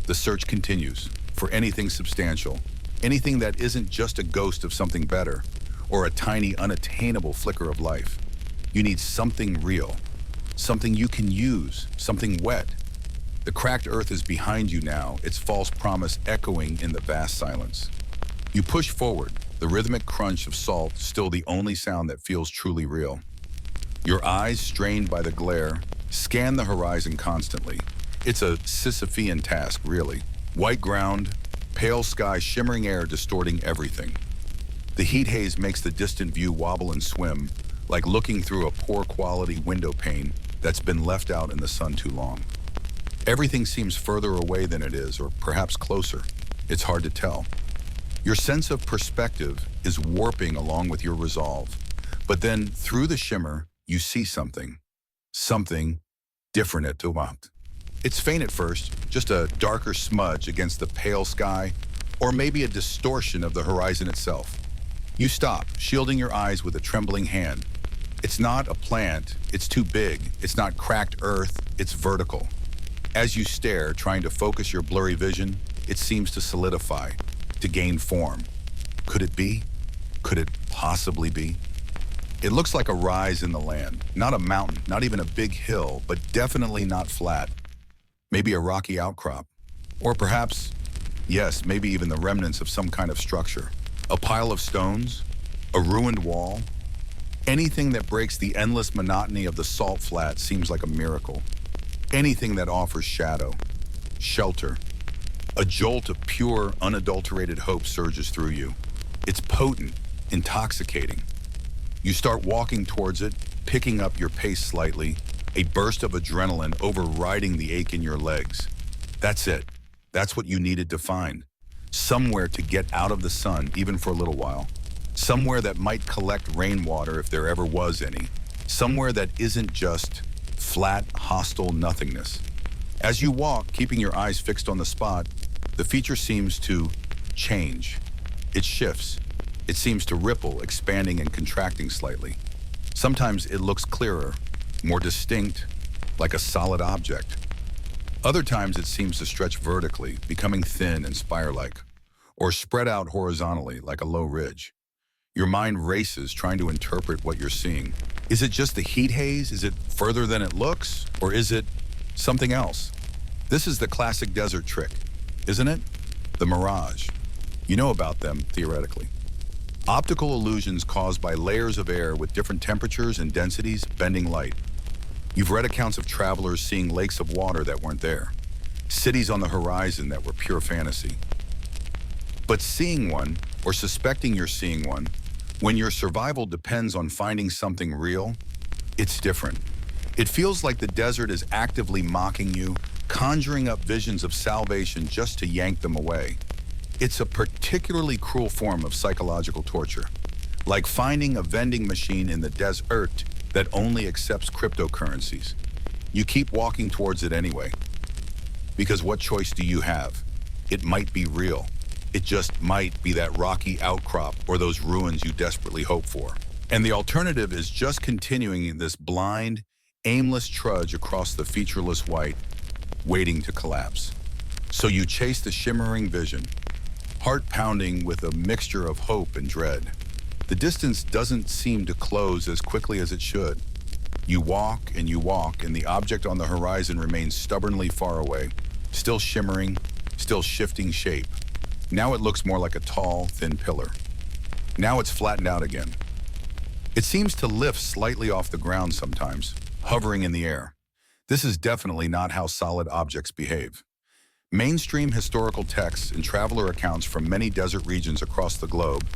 The search continues for anything substantial, anything that isn't just a ghost of something better or a tiny, unattainable flicker of life. You need something real, something you can use, something wet, The cracked earth is behind you now, its false promise echoing in the vast silence. You push forward, the rhythmic crunch of salt still the only sound that feels truly real. Your eyes, strained by the glare, scan the horizon constantly. It's a Sisyphean task, really. White ground, pale sky, shimmering air distorting everything. The heat haze makes the distant view wobble and swim, like looking through a poor quality window pane that's been left out in the sun too long. Everything seems further away than it is, or perhaps closer. It's hard to tell. Your sense of perspective is warping along with your resolve. But then, through the shimmer, you see something. Something different at Tuwat. It's faint at first, just a darker smudge against the pale sky, or maybe a distortion of the horizon itself. You stop, shielding your eyes with a trembling hand. It's not a plant, it's too big. It's not cracked earth, it's vertical. As you stare, trying to focus your blurry vision, it seems to solidify, to gain form. Could it be? Could it possibly be? It looks like a rise in the land, not a mountain, not even a big hill, but definitely not flat. Maybe a rocky outcrop. Or perhaps, yes, maybe even the remnants of some kind of structure. A pile of stones, a ruined wall. Anything that breaks the endless monotony of the salt flat seems like a miracle. Anything that offers shadow, shelter. A jolt of pure, unadulterated hope surges through you. It's potent, intoxicating. You start walking towards it, picking up your pace slightly, a burst of adrenaline overriding the ache in your legs. That's it. That's what you needed to find. Somewhere to get out of the sun, even for a little while. Somewhere that might collect rainwater if there ever was any. Somewhere that isn't just flat, hostile nothingness. As you walk, keeping your eyes fixed on the spot, the feature seems to change. It shifts. It seems to ripple, expanding and contracting slightly. Sometimes it looks clearer, more distinct, like a solid object. Other times it seems to stretch vertically, becoming thin and spire-like, or spread out horizontally like a low ridge. Your mind races trying to interpret what you're seeing. Is it just the heat haze? Is it further than it looks? Or is it something else? This is the classic desert trick, isn't it? The mirage. You know about them, theoretically. Optical illusions caused by layers of air with different temperatures and densities bending light. You've read accounts of travelers seeing lakes of water that weren't there, cities on the horizon that were pure fantasy. But seeing one, or suspecting you're seeing one, when your survival depends on finding something real, it's different. It feels like the desert is actively mocking you, conjuring up visions of salvation just to yank them away. It's a particularly cruel form of psychological torture, like finding a vending machine in the desert that only accepts cryptocurrencies. You keep walking towards it anyway, because what choice do you have? It might be real. It just might be that rocky outcrop or those ruins you desperately hope for. And the alternative is just continuing this blind, aimless trudge across the featureless white, waiting to collapse. So you chase the shimmering vision, heart pounding with a mixture of hope and dread. The distance doesn't seem to close as quickly as it should. You walk, and the object on the horizon remains stubbornly far away, still shimmering, still shifting shape. Now it looks more like a tall, thin pillar. Now it's flattened out again. It seems to lift slightly off the ground sometimes, hovering in the air. This is definitely not how solid objects behave. Mainstream historical texts and traveler accounts from many desert regions across the globe,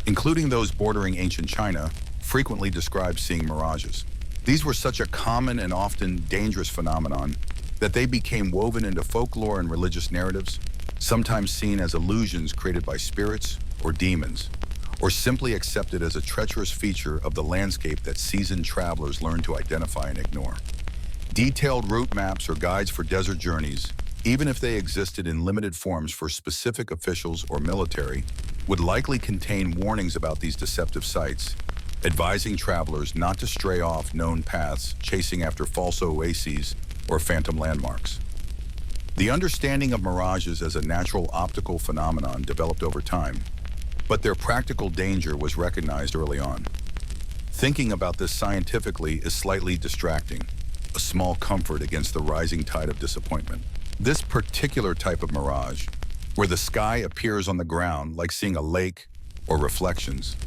including those bordering ancient China, frequently describe seeing mirages. These were such a common and often dangerous phenomenon that they became woven into folklore and religious narratives, sometimes seen as illusions created by spirits or demons, or simply accepted as a treacherous feature of the landscape that seasoned travelers learn to identify and ignore. Detailed route maps or guides for desert journeys, even if they existed in limited forms for specific officials or military, would likely contain warnings about these deceptive sites, advising travelers not to stray off known paths, chasing after false oases or phantom landmarks. The understanding of mirages as a natural optical phenomenon developed over time, but their practical danger was recognized early on. Thinking about this scientifically is slightly distracting, a small comfort against the rising tide of disappointment. This particular type of mirage, where the sky appears on the ground like seeing a lake or reflections,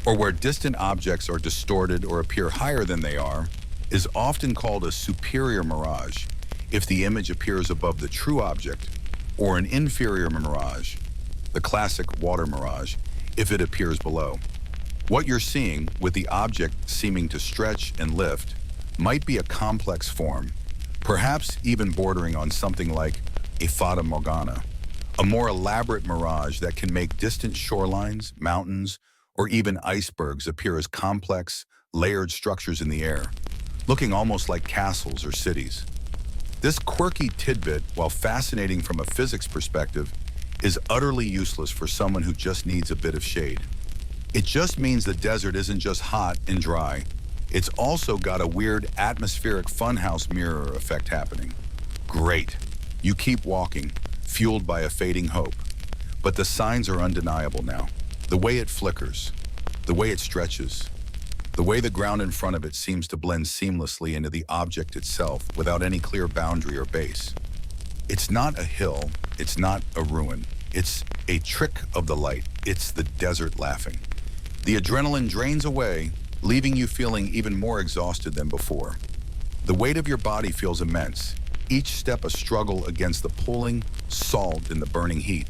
or where distant objects are distorted or appear higher than they are, is often called a superior mirage if the image appears above the true object, or an inferior mirage, the classic water mirage, if it appears below. What you're seeing, with the object seeming to stretch and lift, might be a complex form, perhaps even bordering on something like a fata morgana, a more elaborate mirage that can make distant shorelines, mountains, or even icebergs appear as complex, layered structures in the air, looking almost like castles or cities. This quirky tidbit, while fascinating from a physics perspective, is utterly useless for someone who just needs a bit of shade. It just means the desert isn't just hot and dry, it's also got a weird atmospheric funhouse mirror effect happening. Great. You keep walking, fueled by a fading hope. But the signs are undeniable now. The way it flickers, the way it stretches, the way the ground in front of it seems to blend seamlessly into the object itself without any clear boundary or base. It's not a hill, it's not a ruin. It's a trick of the light. It's the desert laughing. The adrenaline drains away, leaving you feeling even more exhausted than before. The weight of your body feels immense, each step a struggle against the pulling salt in the burning heat.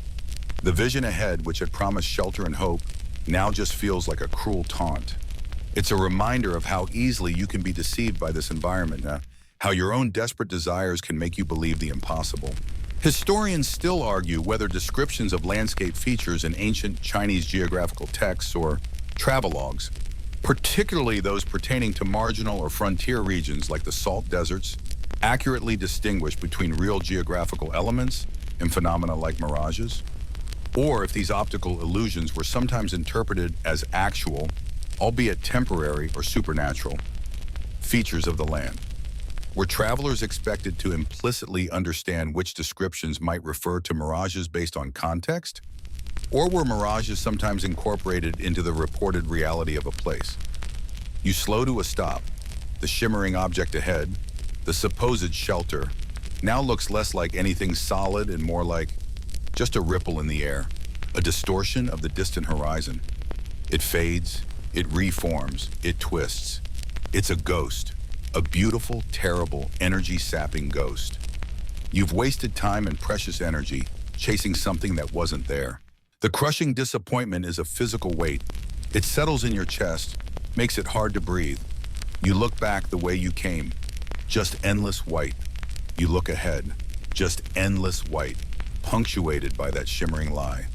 The vision ahead, which had promised shelter and hope, now just feels like a cruel taunt. It's a reminder of how easily you can be deceived by this environment, how your own desperate desires can make you believe the impossible. Historians still argue whether descriptions of landscape features in ancient Chinese geographical texts or travelogues, particularly those pertaining to marginal or frontier regions like the salt deserts, accurately distinguish between real geographical elements and phenomena like mirages, or if these optical illusions were sometimes interpreted as actual, albeit temporary or supernatural, features of the land. Were travelers expected to implicitly understand which descriptions might refer to mirages based on context? Or were mirages sometimes incorporated into the reported reality of a place? You slow to a stop. The shimmering object ahead, the supposed shelter, now looks less like anything solid and more like just a ripple in the air, a distortion of the distant horizon. It fades, it reforms, it twists. It's a ghost, a beautiful, terrible, energy-sapping ghost. You've wasted time and precious energy chasing something that wasn't there. The crushing disappointment is a physical weight. It settles in your chest, makes it hard to breathe. You look back the way you came, just endless white. You look ahead, just endless white, punctuated by that shimmering lie.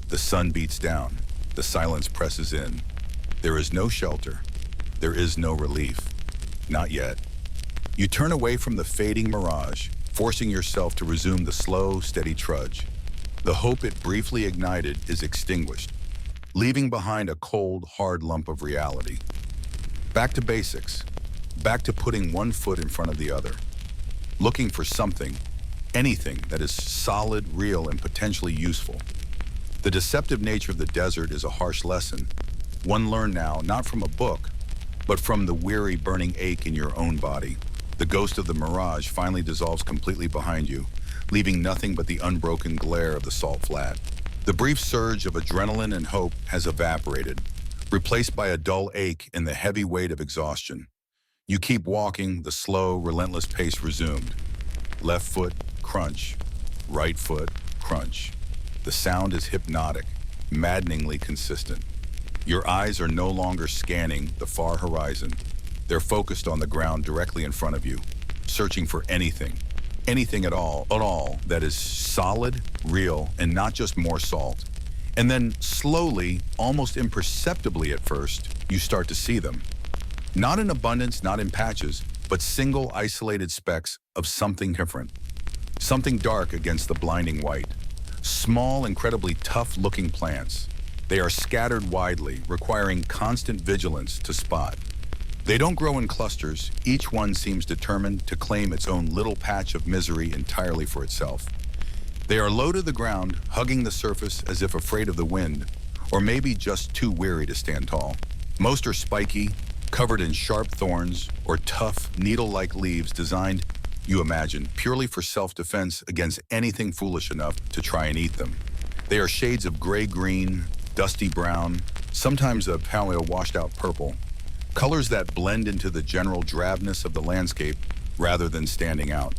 The sun beats down, the silence presses in. There is no shelter, there is no relief. Not yet. You turn away from the fading mirage, forcing yourself to resume the slow, steady trudge. The hope it briefly ignited is extinguished, leaving behind a cold, hard lump of reality. Back to basics, back to putting one foot in front of the other, looking for something, anything that is solid, real, and potentially useful. The deceptive nature of the desert is a harsh lesson, one learned now not from a book, but from the weary, burning ache in your own body. The ghost of the mirage finally dissolves completely behind you, leaving nothing but the unbroken glare of the salt flat. The brief surge of adrenaline and hope has evaporated, replaced by a dull ache and the heavy weight of exhaustion. You keep walking, the slow, relentless pace resumed. Left foot, crunch. Right foot, crunch. The sound is hypnotic, maddeningly consistent. Your eyes are no longer scanning the far horizon. They're focused on the ground directly in front of you, searching for anything at all that is solid, real, and not just more salt. And then slowly, almost imperceptibly at first, you start to see them. Not in abundance, not in patches, but single isolated specks of something different. Something dark against the blinding white. Small, incredibly tough-looking plants. They are scattered widely, requiring constant vigilance to spot. They don't grow in clusters. Each one seems determined to claim its own little patch of misery entirely for itself. They are low to the ground, hugging the surface as if afraid of the wind, or maybe just too weary to stand tall. Most are spiky, covered in sharp thorns or tough, needle-like leaves designed you imagine, purely for self-defense against anything foolish enough to try and eat them. They are shades of gray-green, dusty brown, sometimes a paleo washed-out purple, colors that blend into the general drabness of the landscape rather than standing out.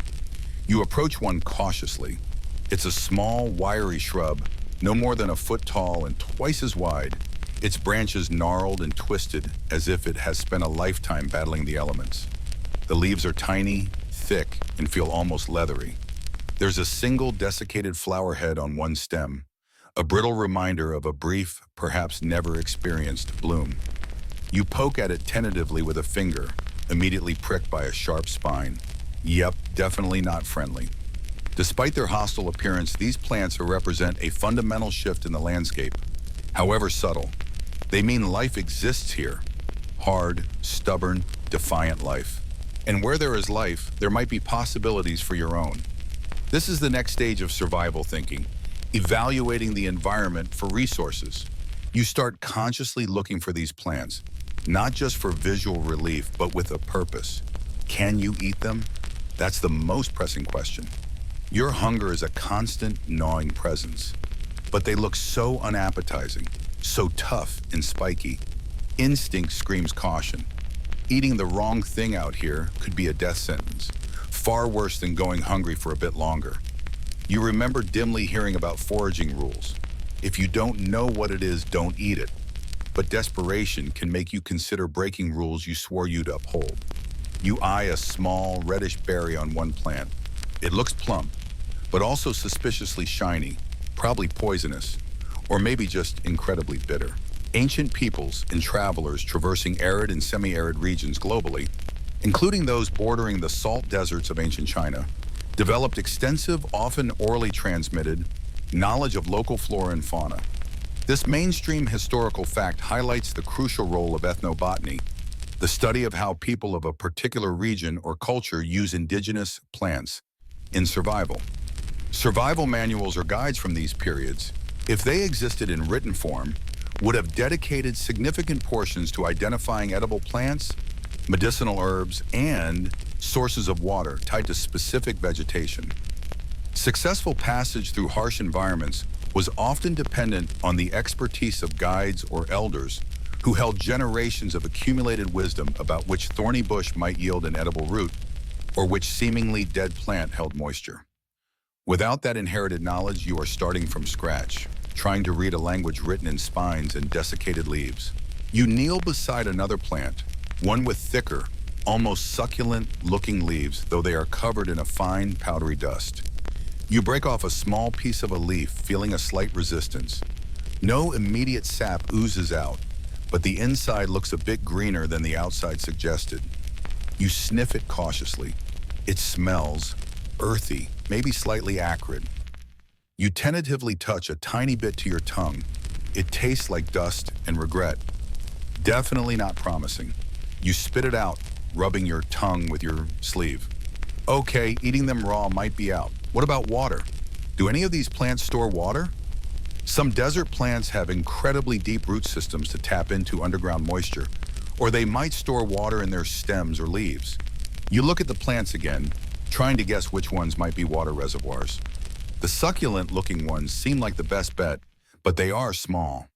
You approach one cautiously. It's a small, wiry shrub, no more than a foot tall and twice as wide, its branches gnarled and twisted as if it has spent a lifetime battling the elements. The leaves are tiny, thick, and feel almost leathery. There's a single desiccated flower head on one stem, a brittle reminder of a brief, perhaps never experienced bloom. You poke at it tentatively with a finger, immediately pricked by a sharp spine. Yep, definitely not friendly. Despite their hostile appearance, these plants represent a fundamental shift in the landscape. However subtle, they mean life exists here. Hard, stubborn, defiant life. And where there is life, there might be possibilities for your own. This is the next stage of survival thinking, evaluating the environment for resources. You start consciously looking for these plants, not just for visual relief, but with a purpose. Can you eat them? That's the most pressing question. Your hunger is a constant, gnawing presence, but they look so unappetizing, so tough and spiky. Instinct screams caution. Eating the wrong thing out here could be a death sentence, far worse than going hungry for a bit longer. You remember dimly hearing about foraging rules. If you don't know what it is, don't eat it. But desperation can make you consider breaking rules you swore you'd uphold. You eye a small, reddish berry on one plant. It looks plump, but also suspiciously shiny, probably poisonous, or maybe just incredibly bitter. Ancient peoples and travelers traversing arid and semi-arid regions globally, including those bordering the salt deserts of ancient China, developed extensive, often orally transmitted, knowledge of local flora and fauna. This mainstream historical fact highlights the crucial role of ethnobotany, the study of how people of a particular region or culture use indigenous plants in survival. Survival manuals or guides from these periods, if they existed in written form, would have dedicated significant portions to identifying edible plants, medicinal herbs, and sources of water tied to specific vegetation. Successful passage through harsh environments was often dependent on the expertise of guides or elders who held generations of accumulated wisdom about which thorny bush might yield an edible root or which seemingly dead plant held moisture. Without that inherited knowledge, you are starting from scratch, trying to read a language written in spines and desiccated leaves. You kneel beside another plant, one with thicker, almost succulent-looking leaves, though they are covered in a fine, powdery dust. You break off a small piece of a leaf, feeling a slight resistance. No immediate sap oozes out, but the inside looks a bit greener than the outside suggested. You sniff it cautiously. It smells earthy, maybe slightly acrid. You tentatively touch a tiny bit to your tongue. It tastes like dust and regret. Definitely not promising. You spit it out, rubbing your tongue with your sleeve. Okay, eating them raw might be out. What about water? Do any of these plants store water? Some desert plants have incredibly deep root systems to tap into underground moisture, or they might store water in their stems or leaves. You look at the plants again, trying to guess which ones might be water reservoirs. The succulent-looking ones seem like the best bet, but they are small.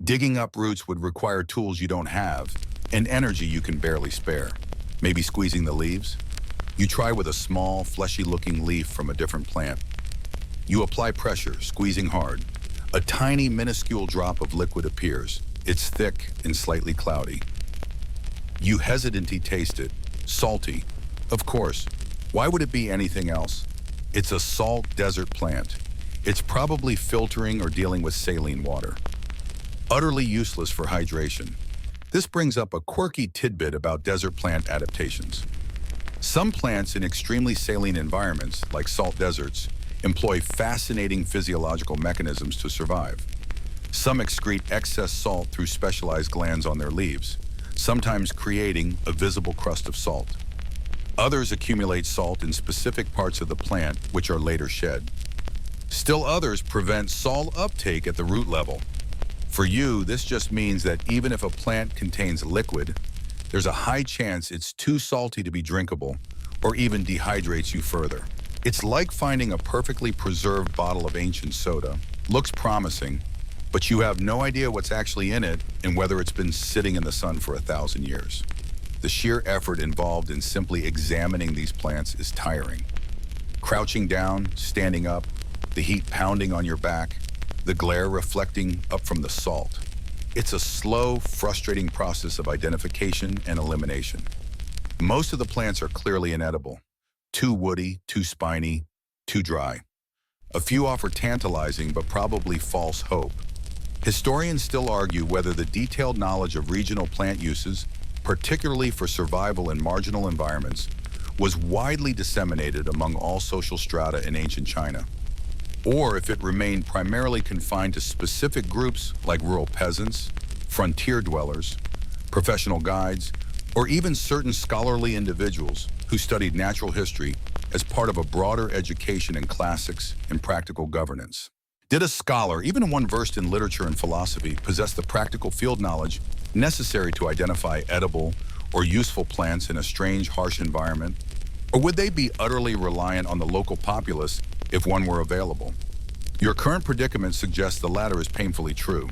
Digging up roots would require tools you don't have and energy you can barely spare. Maybe squeezing the leaves? You try with a small, fleshy-looking leaf from a different plant. You apply pressure, squeezing hard. A tiny, minuscule drop of liquid appears. It's thick and slightly cloudy. You hesitantly taste it. Salty. Of course. Why would it be anything else? It's a salt desert plant. It's probably filtering or dealing with saline water. Utterly useless for hydration. This brings up a quirky tidbit about desert plant adaptations. Some plants in extremely saline environments, like salt deserts, employ fascinating physiological mechanisms to survive. Some excrete excess salt through specialized glands on their leaves, sometimes creating a visible crust of salt. Others accumulate salt in specific parts of the plant, which are later shed. Still others prevent salt uptake at the root level. For you, this just means that even if a plant contains liquid, there's a high chance it's too salty to be drinkable or even dehydrates you further. It's like finding a perfectly preserved bottle of ancient soda. Looks promising, but you have no idea what's actually in it and whether it's been sitting in the sun for 1,000 years. The sheer effort involved in simply examining these plants is tiring. Crouching down, standing up, the heat pounding on your back, the glare reflecting up from the salt. It's a slow, frustrating process of identification and elimination. Most of the plants are clearly inedible. Too woody, too spiny, too dry. A few offer tantalizing but probably false hope. Historians still argue whether the detailed knowledge of regional plant uses, particularly for survival in marginal environments, was widely disseminated among all social strata in ancient China, or if it remained primarily confined to specific groups like rural peasants, frontier dwellers, professional guides, or even certain scholarly individuals who studied natural history as part of a broader education in classics and practical governance. Did a scholar, even one versed in literature and philosophy, possess the practical field knowledge necessary to identify edible or useful plants in a strange, harsh environment? Or would they be utterly reliant on the local populace if one were available? Your current predicament suggests the latter is painfully true.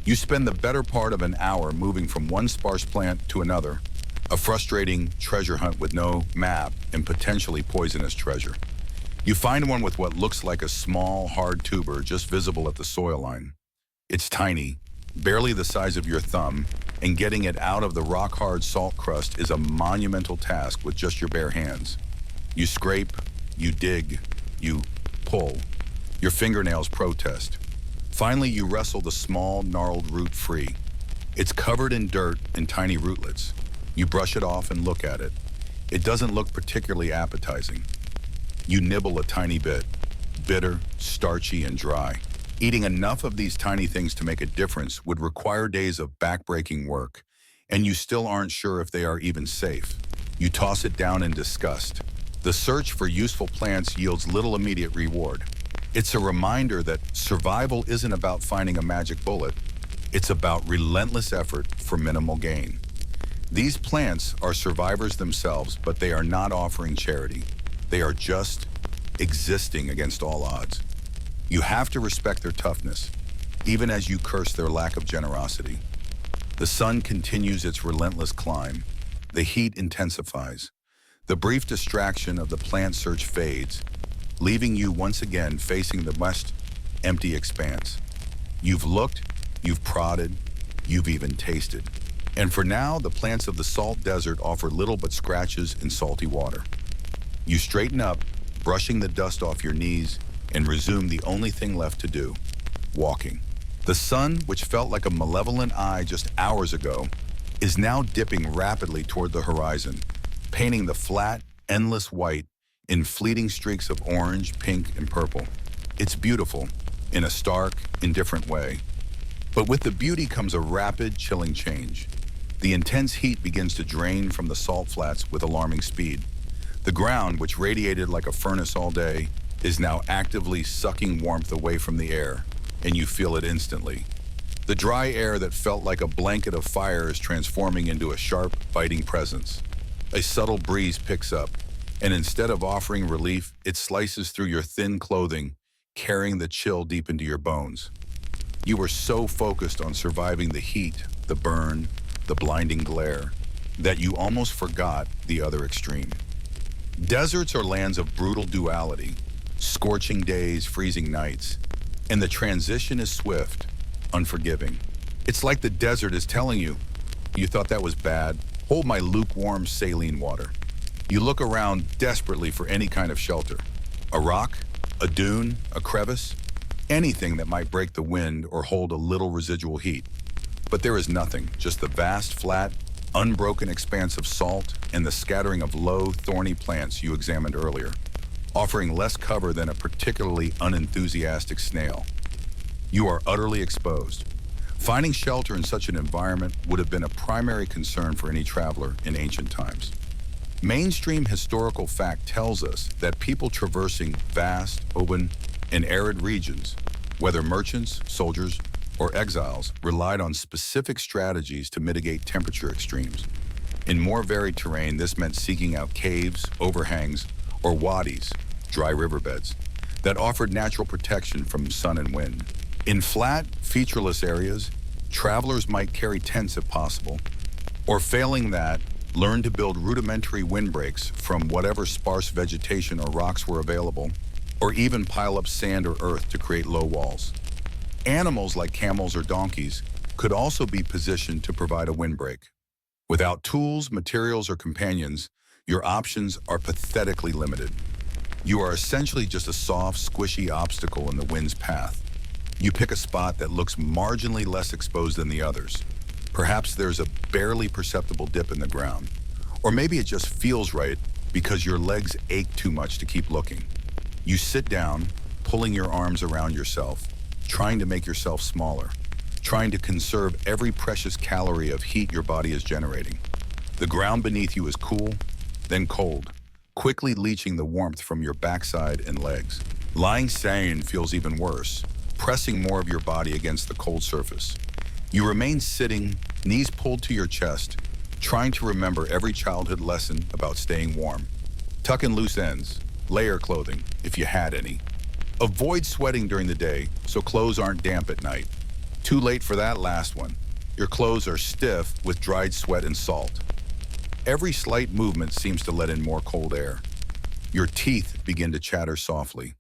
You spend the better part of an hour moving from one sparse plant to another, a frustrating treasure hunt with no map and potentially poisonous treasure. You find one with what looks like a small, hard tuber just visible at the soil line. It's tiny, barely the size of your thumb, and getting it out of the rock-hard salt crust is a monumental task with just your bare hands. You scrape, you dig, you pull. Your fingernails protest. Finally, you wrestle the small, gnarled root free. It's covered in dirt and tiny rootlets. You brush it off and look at it. It doesn't look particularly appetizing. You nibble a tiny bit, bitter, starchy, and dry. Eating enough of these tiny things to make a difference would require days of back-breaking work, and you still aren't sure if they are even safe. You toss it down in disgust. The search for useful plants yields little immediate reward. It's a reminder that survival isn't about finding a magic bullet. It's about relentless effort for minimal gain. These plants are survivors themselves, but they are not offering charity. They are just existing against all odds. You have to respect their toughness, even as you curse their lack of generosity. The sun continues its relentless climb. The heat intensifies. The brief distraction of the plant search fades, leaving you once again facing the vast, empty expanse. You've looked, you've prodded, you've even tasted. And for now, the plants of the salt desert offer little but scratches in salty water. You straighten up, brushing the dust off your knees, and resume the only thing left to do, walking. The sun, which felt like a malevolent eye just hours ago, is now dipping rapidly toward the horizon, painting the flat, endless white in fleeting streaks of orange, pink, and purple. It's beautiful, in a stark, indifferent way. But with the beauty comes a rapid, chilling change. The intense heat begins to drain from the salt flats with alarming speed. The ground, which radiated like a furnace all day, is now actively sucking warmth away from the air, and you feel it instantly. The dry air that felt like a blanket of fire is transforming into a sharp, biting presence. A subtle breeze picks up, and instead of offering relief, it slices through your thin clothing, carrying the chill deep into your bones. You were so focused on surviving the heat, the burn, the blinding glare, that you almost forgot the other extreme. Deserts are lands of brutal duality, scorching days, freezing nights, and the transition is swift, unforgiving. It's like the desert is telling you, you thought that was bad, hold my lukewarm saline water. You look around desperately for any kind of shelter. A rock, a dune, a crevice, anything that might break the wind or hold a little residual heat. But there is nothing, just the vast, flat, unbroken expanse of salt and the scattering of low, thorny plants you examined earlier, offering less cover than a particularly unenthusiastic snail. You are utterly exposed. Finding shelter in such an environment would have been a primary concern for any traveler in ancient times. Mainstream historical fact tells us that people traversing vast, open, and arid regions, whether merchants, soldiers, or exiles, relied on specific strategies to mitigate temperature extremes. In more varied terrain, this meant seeking out caves, overhangs, or wadis, dry riverbeds, that offered natural protection from sun and wind. In flat, featureless areas, travelers might carry tents if possible, or failing that, learn to build rudimentary windbreaks from whatever sparse vegetation or rocks were available, or even pile up sand or earth to create low walls. Animals like camels or donkeys could also be positioned to provide a windbreak. Without tools, materials, or companions, your options are pathetically limited. You are essentially just a soft, squishy obstacle in the wind's path. You pick a spot that looks marginally less exposed than the others. Perhaps there's a barely perceptible dip in the ground. Or maybe it just feels right because your legs ache too much to keep looking. You sit down, pulling your arms around yourself, trying to make yourself smaller, trying to conserve every precious calorie of heat your body is generating. The ground beneath you is cool, then cold, quickly leaching the warmth from your backside and legs. Lying sane feels even worse, pressing more of your body against the cold surface. You remain sitting, knees pulled to your chest, trying to remember every childhood lesson about staying warm. Tuck in loose ends, layer clothing, if you had any. Avoid sweating during the day so clothes aren't damp at night. Too late for that last one. Your clothes are stiff with dried sweat and salt. Every slight movement seems to let in more cold air. Your teeth begin to chatter softly.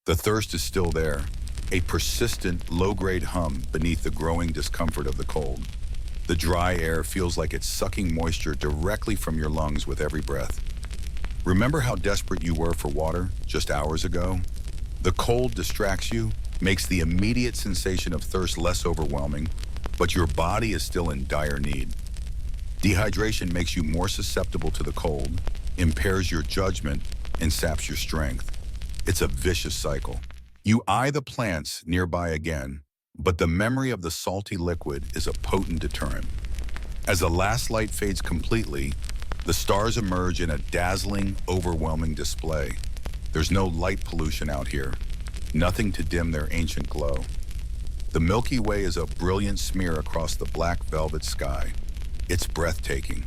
The thirst is still there, a persistent, low-grade hum beneath the growing discomfort of the cold. The dry air feels like it's sucking moisture directly from your lungs with every breath. Remember how desperate you were for water just hours ago? The cold distracts you, makes the immediate sensation of thirst less overwhelming, but your body is still in dire need. Dehydration makes you more susceptible to the cold, impairs your judgment, and saps your strength. It's a vicious cycle. You eye the plants nearby again, but the memory of the salty liquid is a potent deterrent. As the last light fades completely, the stars emerge in a dazzling, overwhelming display. There's no light pollution out here, nothing to dim their ancient glow. The Milky Way is a brilliant smear across the black velvet sky. It's breathtaking.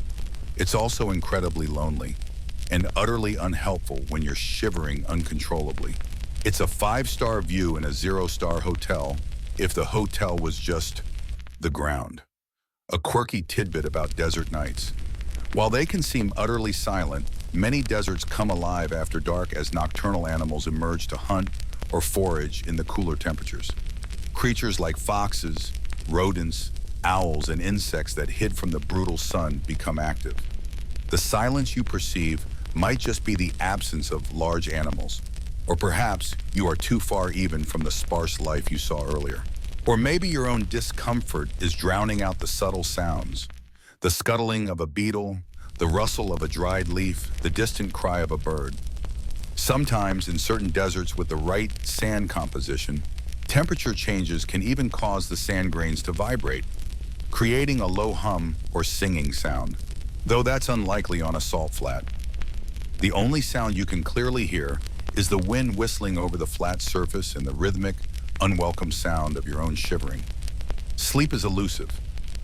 It's also incredibly lonely and utterly unhelpful when you're shivering uncontrollably. It's a 5-star view in a 0-star hotel if the hotel was just the ground. A quirky tidbit about desert nights. While they can seem utterly silent, many deserts come alive after dark as nocturnal animals emerge to hunt or forage in the cooler temperatures. Creatures like foxes, rodents, owls, and insects that hid from the brutal sun become active. The silence you perceive might just be the absence of large animals, or perhaps you are too far even from the sparse life you saw earlier. Or maybe your own discomfort is drowning out the subtle sounds, the scuttling of a beetle, the rustle of a dried leaf, the distant cry of a bird. Sometimes in certain deserts with the right sand composition, temperature changes can even cause the sand grains to vibrate, creating a low hum or singing sound, though that's unlikely on a salt flat. The only sound you can clearly hear is the wind whistling over the flat surface and the rhythmic, unwelcome sound of your own shivering. Sleep is elusive.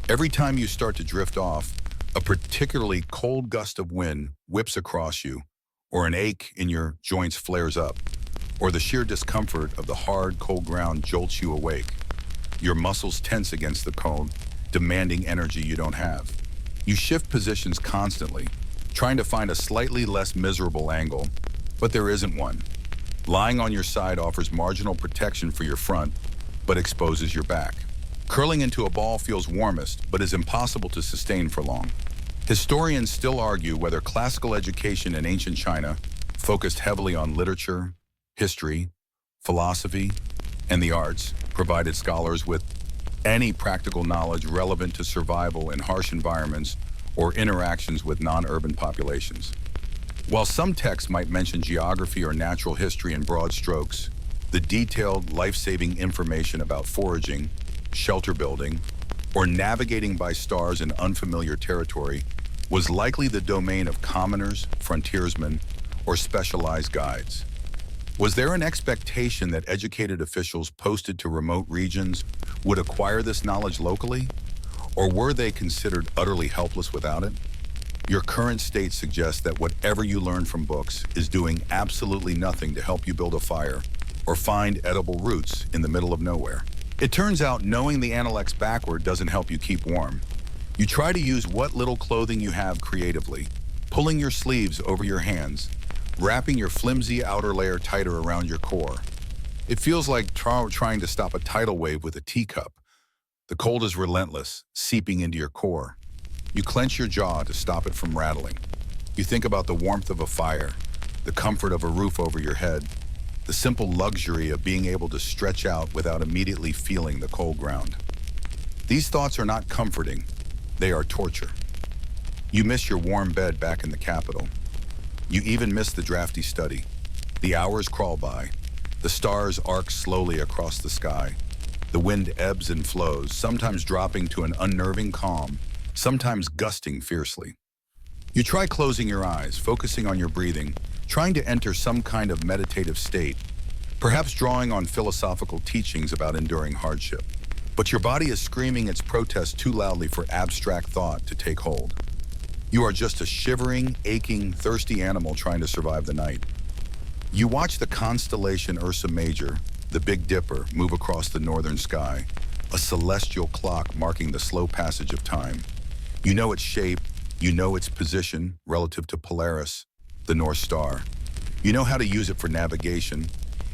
Every time you start to drift off, a particularly cold gust of wind whips across you, or an ache in your joints flares up, or the sheer discomfort of the hard, cold ground jolts you awake. Your muscles tense against the cold, demanding energy you don't have. You shift positions constantly, trying to find a slightly less miserable angle, but there isn't one. Lying on your side offers marginal protection for your front, but exposes your back. Curling into a ball feels warmest, but is impossible to sustain for long. Historians still argue whether classical education in ancient China focused heavily on literature, history, philosophy, and the arts, provided scholars with any practical knowledge relevant to survival in harsh environments or interactions with non-urban populations. While some texts might mention geography or natural history in broad strokes, the detailed, life-saving information about foraging, shelter building, or navigating by stars in unfamiliar territory was likely the domain of commoners, frontiersmen, or specialized guides. Was there an expectation that educated officials posted to remote regions would acquire this knowledge locally, or were they considered utterly helpless without it? Your current state suggests that whatever you learn from books is doing absolutely nothing to help you build a fire or find edible roots in the middle of nowhere. It turns out knowing the analects backward doesn't help you keep warm. You try to use what little clothing you have creatively, pulling your sleeves over your hands, wrapping your flimsy outer layer tighter around your core. It feels like trying to stop a tidal wave with a teacup. The cold is relentless, seeping into your core. You clench your jaw to stop it from rattling. You think about the warmth of a fire, the comfort of a roof over your head, the simple luxury of being able to stretch out without immediately feeling the cold ground. These thoughts are not comforting, they are torture. You miss your warm bed back in the capital. You even miss the drafty study. The hours crawl by. The stars arc slowly across the sky. The wind ebbs and flows, sometimes dropping to an unnerving calm, sometimes gusting fiercely. You try closing your eyes, focusing on your breathing, trying to enter some kind of meditative state, perhaps drawing on philosophical teachings about enduring hardship. But your body is screaming its protest too loudly for abstract thought to take hold. You are just a shivering, aching, thirsty animal trying to survive the night. You watch the constellation Ursa Major, the Big Dipper, move across the northern sky, a celestial clock marking the slow passage of time. You know its shape, you know its position relative to Polaris, the North Star. You know how to use it for navigation,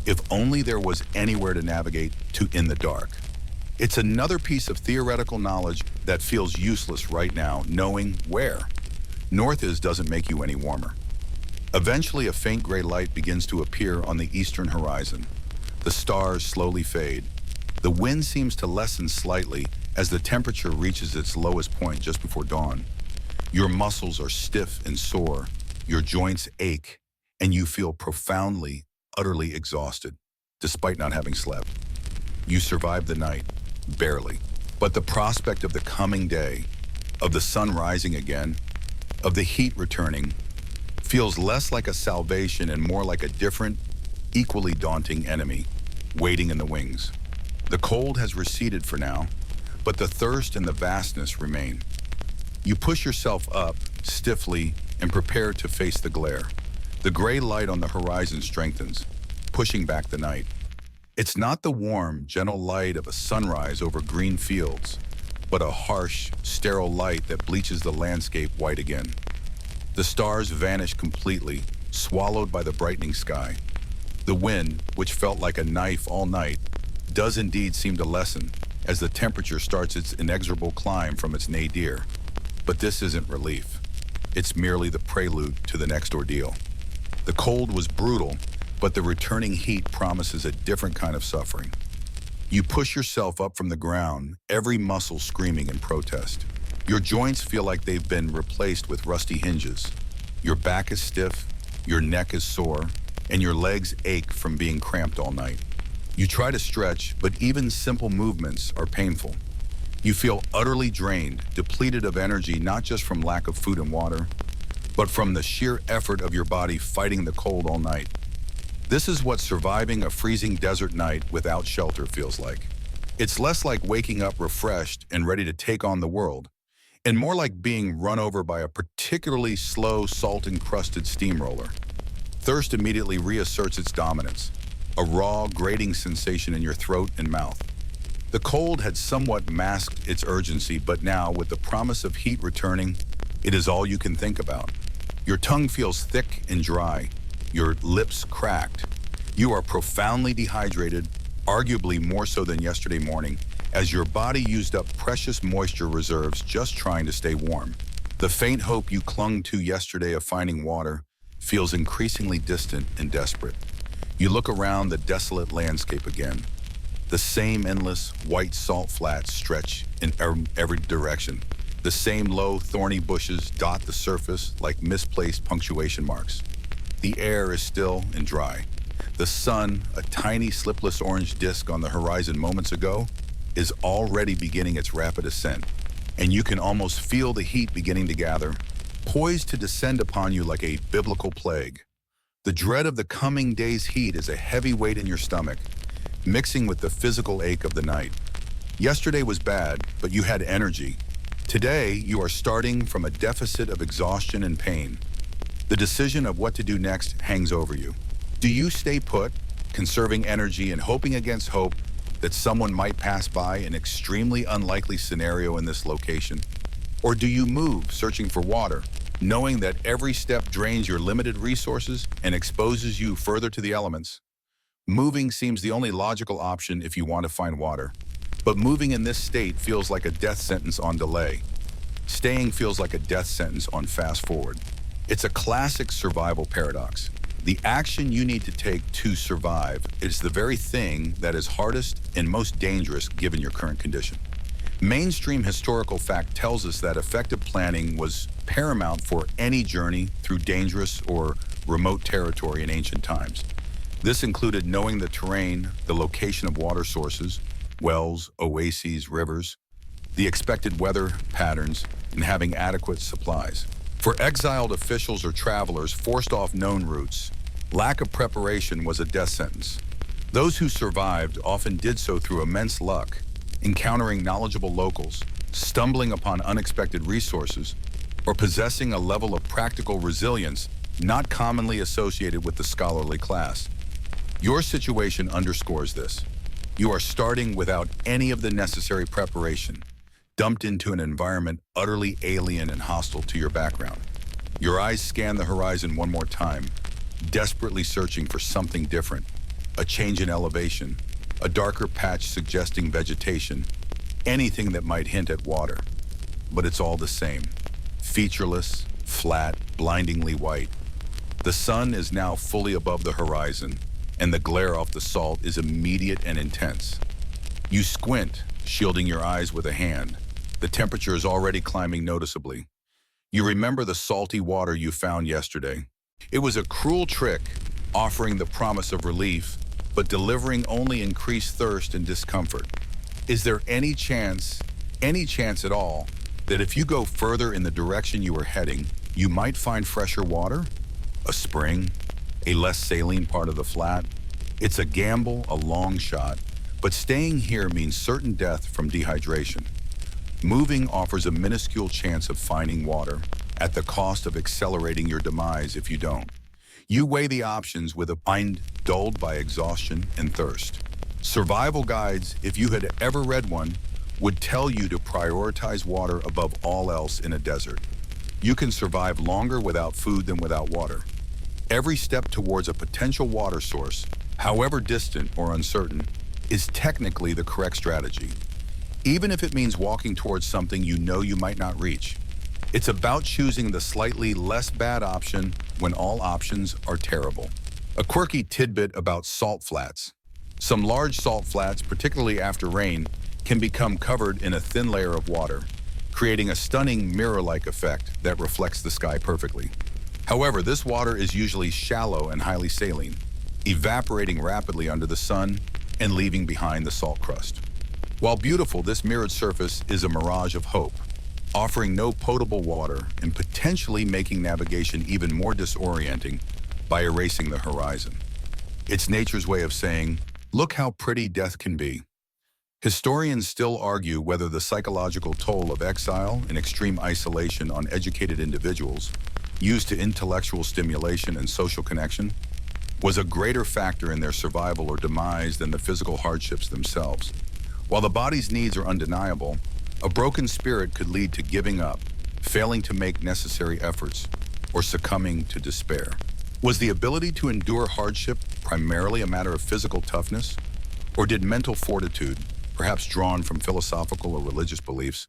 if only there was anywhere to navigate to in the dark. It's another piece of theoretical knowledge that feels useless right now, knowing where. North is doesn't make you any warmer. Eventually, a faint gray light begins to appear on the eastern horizon. The stars slowly fade. The wind seems to lessen slightly as the temperature reaches its lowest point just before dawn. Your muscles are stiff and sore, your joints ache, and you feel profoundly, utterly exhausted, despite not having slept. You survive the night, barely. But the prospect of the coming day, of the sun rising again, of the heat returning, feels less like a salvation and more like a different, equally daunting enemy, waiting in the wings. The cold has receded for now, but the thirst and the vastness remain. You push yourself up, stiffly, and prepare to face the glare. The gray light on the horizon strengthens, pushing back the night. It's not the warm, gentle light of a sunrise over green fields, but a harsh, sterile light that bleaches the landscape white again. The stars vanish completely, swallowed by the brightening sky. The wind, which felt like a knife all night, does indeed seem to lessen as the temperature starts its inexorable climb from its nadir. But this isn't relief. It's merely the prelude to the next ordeal. The cold was brutal, but the returning heat promises a different kind of suffering. You push yourself up from the ground, every muscle screaming in protest. Your joints feel like they've been replaced with rusty hinges. Your back is stiff, your neck is sore, and your legs ache from being cramped all night. You try to stretch, but even simple movements are painful. You feel utterly drained, depleted of energy, not just from lack of food and water, but from the sheer effort of your body fighting the cold all night. This is what surviving a freezing desert night without shelter feels like. It's less like waking up refreshed and ready to take on the world, and more like being run over by a particularly slow, salt-encrusted steamroller. Thirst immediately reasserts its dominance, a raw, grating sensation in your throat and mouth. The cold had somewhat masked its urgency, but now, with the promise of heat returning, it is all you can think about. Your tongue feels thick and dry, your lips cracked. You are profoundly dehydrated, arguably more so than yesterday morning, as your body used up precious moisture reserves just trying to stay warm. The faint hope you clung to yesterday of finding water feels increasingly distant and desperate. You look around the desolate landscape again. The same endless white salt flats stretch in every direction. The same low, thorny bushes dot the surface like misplaced punctuation marks. The air is still and dry. The sun, a tiny slipless orange disk on the horizon moments ago, is already beginning its rapid ascent, and you can almost feel the heat beginning to gather, poised to descend upon you like a biblical plague. The dread of the coming day's heat is a heavy weight in your stomach, mixing with the physical ache of the night. Yesterday was bad, but you had energy, Today, you are starting from a deficit of exhaustion and pain. The decision of what to do next hangs over you. Do you stay put, conserving energy and hoping against hope that someone might pass by an extremely unlikely scenario in this location? Or do you move, searching for water, knowing that every step drains your limited resources and exposes you further to the elements? Moving seems the only logical option if you want to find water. But moving in this state feels like a death sentence on delay. Staying feels like a death sentence on fast forward. It's a classic survival paradox. The action you need to take to survive is the very thing that is hardest and most dangerous given your current condition. Mainstream historical fact tells us that effective planning was paramount for any journey through dangerous or remote territory in ancient times. This included knowing the terrain, the location of water sources, wells, oases, rivers, the expected weather patterns, and having adequate supplies. For exiled officials or travelers forced off known routes, lack of preparation was a death sentence. Those who survived often did so through immense luck, encountering knowledgeable locals, stumbling upon unexpected resources, or possessing a level of practical resilience not commonly associated with the scholarly class. Your situation underscores this. You are starting without any of the necessary preparation, dumped into an environment utterly alien and hostile to your background. Your eyes scan the horizon one more time, desperately searching for something different, a change in elevation, a darker patch suggesting vegetation, anything that might hint at water. But it's all the same, featureless, flat, blindingly white. The sun is now fully above the horizon, and the glare off the salt is immediate and intense. You squint, shielding your eyes with a hand. The temperature is already climbing noticeably. You remember the salty water you found yesterday. It was a cruel trick, offering the promise of relief, but delivering only increased thirst and discomfort. Is there any chance at all, that if you go further in the direction you are heading, you might find fresher water? A spring? A less saline part of the flat? It's a gamble, a long shot, but staying here means certain death from dehydration. Moving offers a minuscule chance of finding water, at the cost of accelerating your demise if you don't. You weigh the options with a mind dulled by exhaustion and thirst. Survival guides, if you had ever read one, would tell you to prioritize water above all else in a desert. You can survive longer without food than without water. Every step towards a potential water source, however distant or uncertain, is technically the correct strategy, even if it means walking towards something you know you might not reach. It's about choosing the slightly less bad option when all options are terrible. A quirky tidbit about salt flats. Some large salt flats, particularly after rain, can become covered in a thin layer of water, creating a stunning mirror-like effect that reflects the sky perfectly. However, this water is usually shallow and highly saline, evaporating rapidly under the sun and leaving behind the salt crust. While beautiful, this mirrored surface is a mirage of hope, offering no potable water and potentially making navigation even more disorienting by erasing the horizon. It's nature's way of saying, look how pretty death can be. Historians still argue whether the psychological toll of exile and extreme isolation on educated individuals, used to intellectual stimulation and social connection, was a greater factor in their survival or demise than the physical hardships themselves. While the body's needs are undeniable, a broken spirit could lead to giving up, failing to make necessary efforts, or succumbing to despair. Was the ability to endure hardship primarily a matter of physical toughness, or did mental fortitude, perhaps drawn from philosophical or religious beliefs,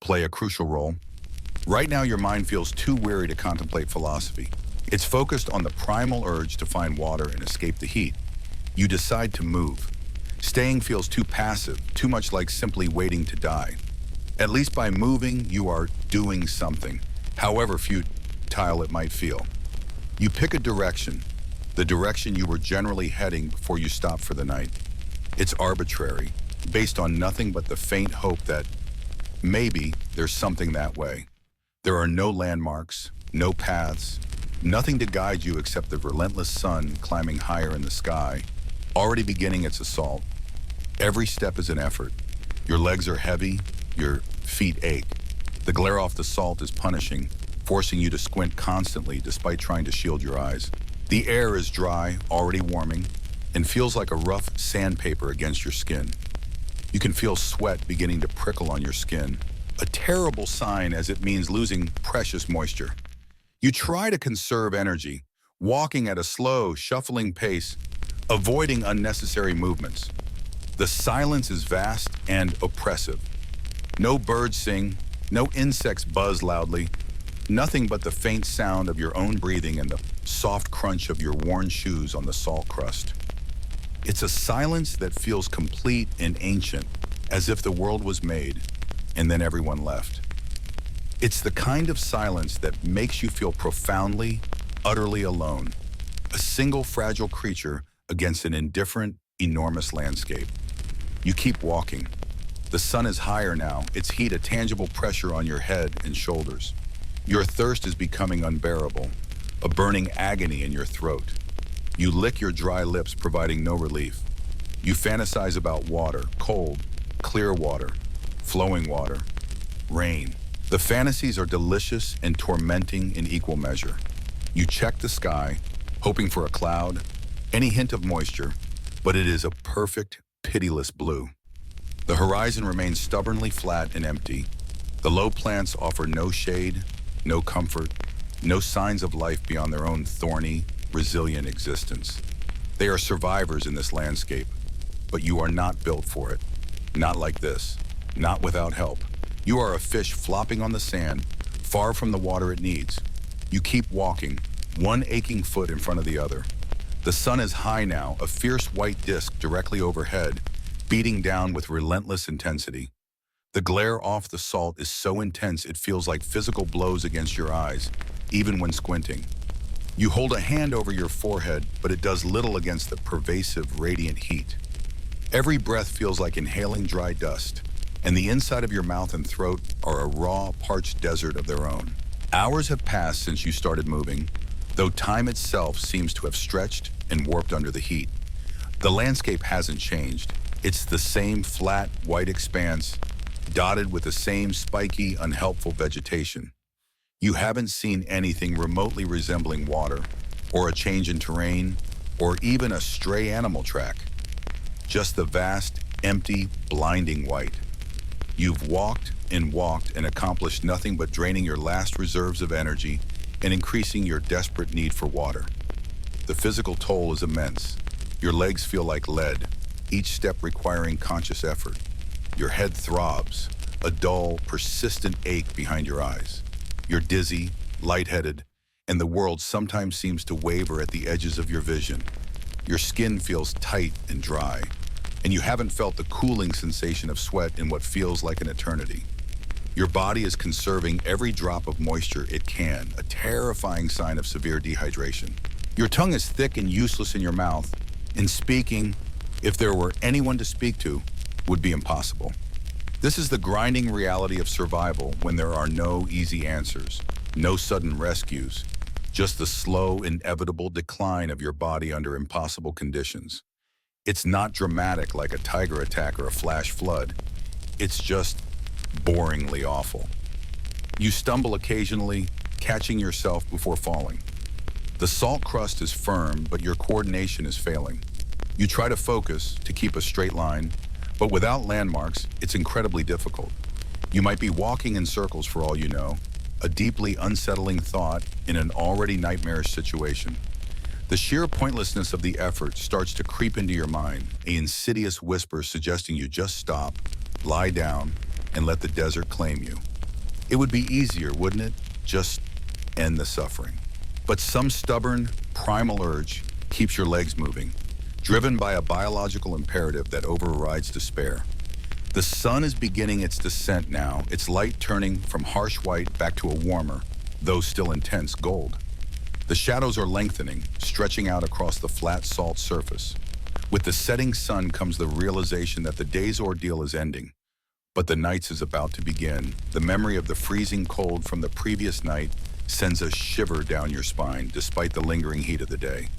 play a crucial role? Right now, your mind feels too weary to contemplate philosophy. It's focused on the primal urge to find water and escape the heat. You decide to move. Staying feels too passive, too much like simply waiting to die. At least by moving, you are doing something, however futile it might feel. You pick a direction, the direction you were generally heading before you stop for the night. It's arbitrary, based on nothing but the faint hope that maybe there's something that way. There are no landmarks, no paths, nothing to guide you except the relentless sun climbing higher in the sky, already beginning its assault. Every step is an effort. Your legs are heavy, your feet ache. The glare off the salt is punishing, forcing you to squint constantly despite trying to shield your eyes. The air is dry, already warming, and feels like a rough sandpaper against your skin. You can feel sweat beginning to prickle on your skin, a terrible sign as it means losing precious moisture. You try to conserve energy, walking at a slow, shuffling pace, avoiding unnecessary movements. The silence is vast and oppressive. No birds sing, no insects buzz loudly, nothing but the faint sound of your own breathing and the soft crunch of your worn shoes on the salt crust. It's a silence that feels complete and ancient, as if the world was made and then everyone left. It's the kind of silence that makes you feel profoundly, utterly alone, a single fragile creature against an indifferent, enormous landscape. You keep walking. The sun is higher now, its heat a tangible pressure on your head and shoulders. Your thirst is becoming unbearable, a burning agony in your throat. You lick your dry lips, providing no relief. You fantasize about water, cold, clear water, flowing water, rain. The fantasies are delicious and tormenting in equal measure. You check the sky, hoping for a cloud, any hint of moisture, but it is a perfect, pitiless blue. The horizon remains stubbornly flat and empty. The low plants offer no shade, no comfort, no signs of life beyond their own thorny, resilient existence. They are survivors in this landscape, but you are not built for it. Not like this, not without help. You are a fish flopping on the sand, far from the water it needs. You keep walking, one aching foot in front of the other. The sun is high now, a fierce white disk directly overhead, beating down with relentless intensity. The glare off the salt is so intense it feels like physical blows against your eyes, even when squinting. You hold a hand over your forehead, but it does little against the pervasive, radiant heat. Every breath feels like inhaling dry dust, and the inside of your mouth and throat are a raw, parched desert of their own. Hours have passed since you started moving, though time itself seems to have stretched and warped under the heat. The landscape hasn't changed. It's the same flat, white expanse, dotted with the same spiky, unhelpful vegetation. You haven't seen anything remotely resembling water, or a change in terrain, or even a stray animal track. Just the vast, empty, blinding white. You've walked and accomplished nothing but draining your last reserves of energy and increasing your desperate need for water. The physical toll is immense. Your legs feel like lead, each step requiring conscious effort. Your head throbs, a dull, persistent ache behind your eyes. You're dizzy, lightheaded, and the world sometimes seems to waver at the edges of your vision. Your skin feels tight and dry, and you haven't felt the cooling sensation of sweat in what feels like an eternity. Your body is conserving every drop of moisture it can, a terrifying sign of severe dehydration. Your tongue is thick and useless in your mouth, and speaking, if there were anyone to speak to, would be impossible. This is the grinding reality of survival when there are no easy answers, no sudden rescues, just the slow, inevitable decline of your body under impossible conditions. It's not dramatic like a tiger attack or a flash flood. It's just boringly awful. You stumble occasionally, catching yourself before falling. The salt crust is firm, but your coordination is failing. You try to focus to keep a straight line, but without landmarks, it's incredibly difficult. You might be walking in circles for all you know, a deeply unsettling thought in an already nightmarish situation. The sheer pointlessness of the effort starts to creep into your mind, an insidious whisper suggesting you just stop, lie down, and let the desert claim you. It would be easier, wouldn't it? Just end the suffering. But some stubborn, primal urge keeps your legs moving, driven by a biological imperative that overrides despair. The sun is beginning its descent now, its light turning from harsh white back to a warmer, though still intense, gold. The shadows are lengthening, stretching out across the flat salt surface. With the setting sun comes the realization that the day's ordeal is ending, but the night's is about to begin. The memory of the freezing cold from the previous night sends a shiver down your spine, despite the lingering heat of the day.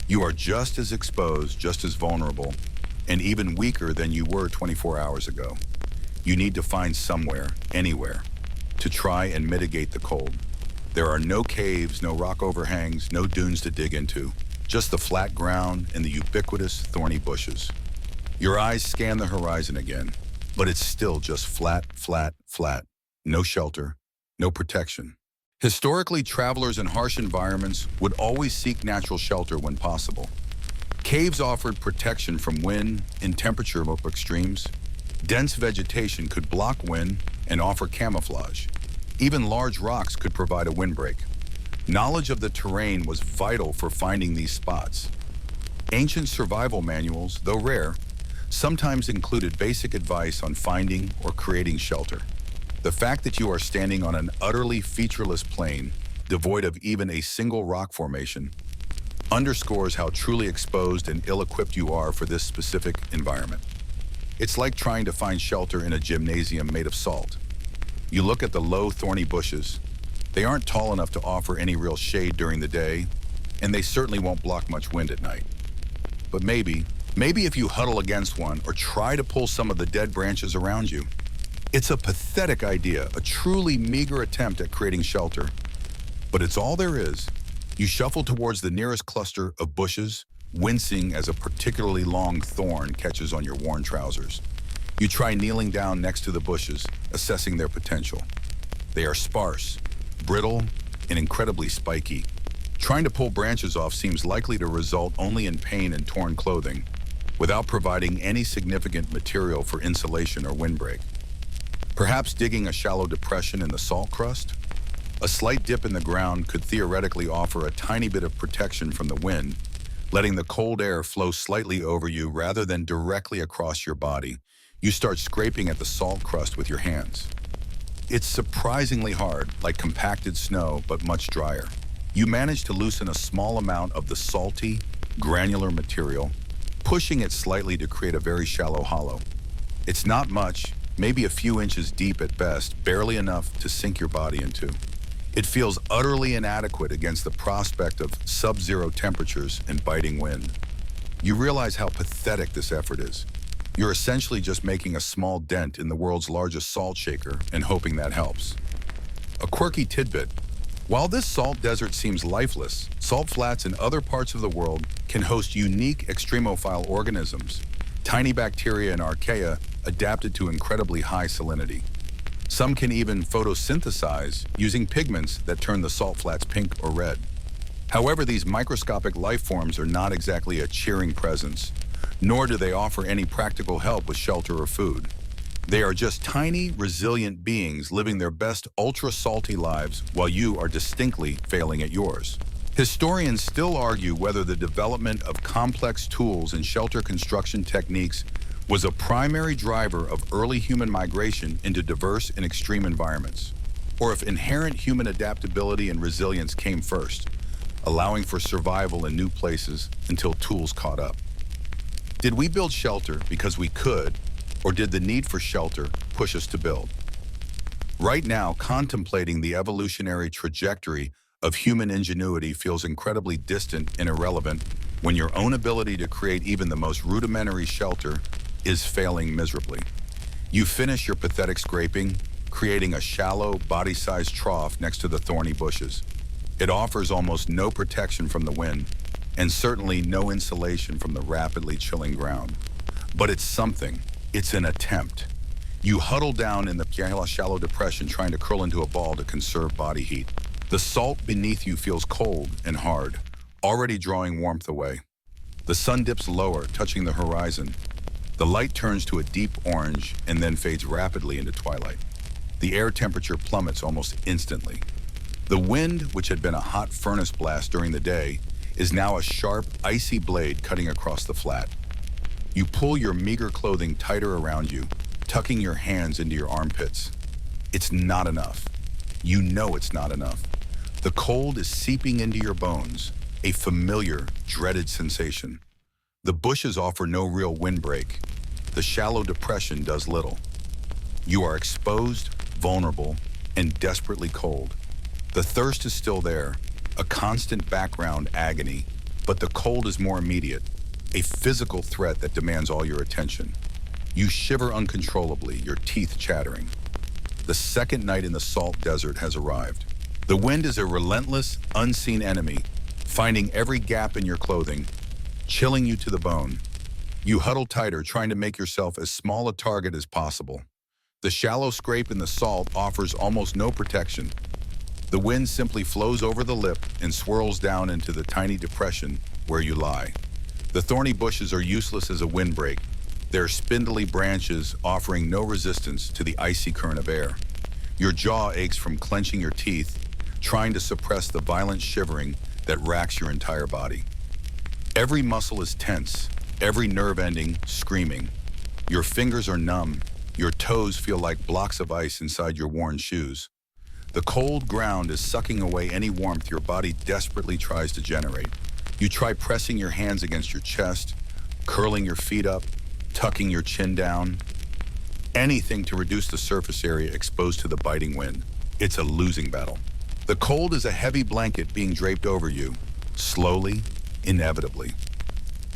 You are just as exposed, just as vulnerable, and even weaker than you were 24 hours ago. You need to find somewhere, anywhere, to try and mitigate the cold. There are no caves, no rock overhangs, no dunes to dig into, just the flat ground and the ubiquitous thorny bushes. Your eyes scan the horizon again, but it's still just flat, flat, flat. No shelter, no protection. Historically, travelers in harsh environments would always seek natural shelter when possible. Caves offered protection from wind and temperature extremes. Dense vegetation could block wind and offer camouflage. Even large rocks could provide a windbreak. Knowledge of the terrain was vital for finding these spots. Ancient survival manuals, though rare, sometimes included basic advice on finding or creating shelter. The fact that you are standing on an utterly featureless plain, devoid of even a single rock formation, underscores how truly exposed and ill-equipped you are for this specific environment. It's like trying to find shelter in a gymnasium made of salt. You look at the low, thorny bushes. They aren't tall enough to offer any real shade during the day, and they certainly won't block much wind at night. But maybe if you huddle against one or try to pull some of the dead branches around you. It's a pathetic idea, a truly meager attempt at creating shelter. But it's all there is. You shuffle towards the nearest cluster of bushes, wincing as a particularly long thorn catches on your worn trousers. You try kneeling down next to the bushes, assessing their potential. They are sparse, brittle, and incredibly spiky. Trying to pull branches off seems likely to result only in pain and torn clothing, without providing any significant material for insulation or windbreak. Perhaps digging a shallow depression in the salt crust? A slight dip in the ground could theoretically offer a tiny bit of protection from the wind, letting the cold air flow slightly over you rather than directly across your body. You start scraping at the salt crust with your hands. It's surprisingly hard, like compacted snow, but much drier. You manage to loosen a small amount of the salty, granular material, pushing it slightly to create a very shallow hollow. It's not much, maybe a few inches deep at best, barely enough to sink your body into. It feels utterly inadequate against the prospect of sub-zero temperatures and biting wind. You realize how pathetic this effort is. You're essentially just making a small dent in the world's largest salt shaker and hoping that helps. A quirky tidbit: while this salt desert seems lifeless, salt flats in other parts of the world can host unique extremophile organisms, tiny bacteria and archaea adapted to incredibly high salinity. Some can even photosynthesize using pigments that turn the salt flats pink or red. However, these microscopic life forms are not exactly a cheering presence, nor do they offer any practical help with shelter or food. They are just tiny, resilient beings living their best ultra-salty lives while you are distinctly failing at yours. Historians still argue whether the development of complex tools and shelter construction techniques was a primary driver of early human migration into diverse and extreme environments, or if inherent human adaptability and resilience came first, allowing for survival in new places until tools caught up. Did we build shelter because we could, or did the need for shelter push us to build? Right now, contemplating the evolutionary trajectory of human ingenuity feels incredibly distant and irrelevant when your own ability to create even the most rudimentary shelter is failing miserably. You finish your pathetic scraping, creating a shallow, body-sized trough next to the thorny bushes. It offers almost no protection from the wind, and certainly no insulation from the rapidly chilling ground. But it's something. It's an attempt. You huddle down in the shallow depression trying to curl into a ball to conserve body heat. The salt beneath you feels cold and hard, already drawing warmth away. The sun dips lower, touching the horizon. The light turns to a deep orange and then fades rapidly into twilight. The air temperature plummets almost instantly. The wind, which had been a hot furnace blast during the day, is now a sharp, icy blade cutting across the flat. You pull your meager clothing tighter around you, tucking your hands into your armpits. It's not enough. You know it's not enough. The cold is seeping into your bones, a familiar, dreaded sensation. The bushes offer no real windbreak. The shallow depression does little. You are exposed, vulnerable, and desperately cold. The thirst is still there, a constant background agony, but the cold is more immediate, a physical threat that demands all your attention. You shiver uncontrollably, your teeth chattering. The second night in the salt desert has arrived. The wind is a relentless, unseen enemy, finding every gap in your clothing, chilling you to the bone. You huddle tighter, trying to make yourself as small a target as possible. The shallow scrape in the salt offers almost no protection. The wind simply flows over the lip and swirls down into the tiny depression where you lie. The thorny bushes are useless as a windbreak, their spindly branches offering no resistance to the icy current of air. Your jaw aches from clenching your teeth, trying to suppress the violent shivering that racks your entire body. Every muscle is tense, every nerve ending screaming. Your fingers are numb, your toes feel like blocks of ice inside your worn shoes. The cold ground is sucking away any warmth your body desperately tries to generate. You try pressing your hands against your chest, curling your feet up, tucking your chin down. Anything to reduce the surface area exposed to the biting wind. It's a losing battle. The cold is a heavy blanket being draped over you, slowly, inevitably.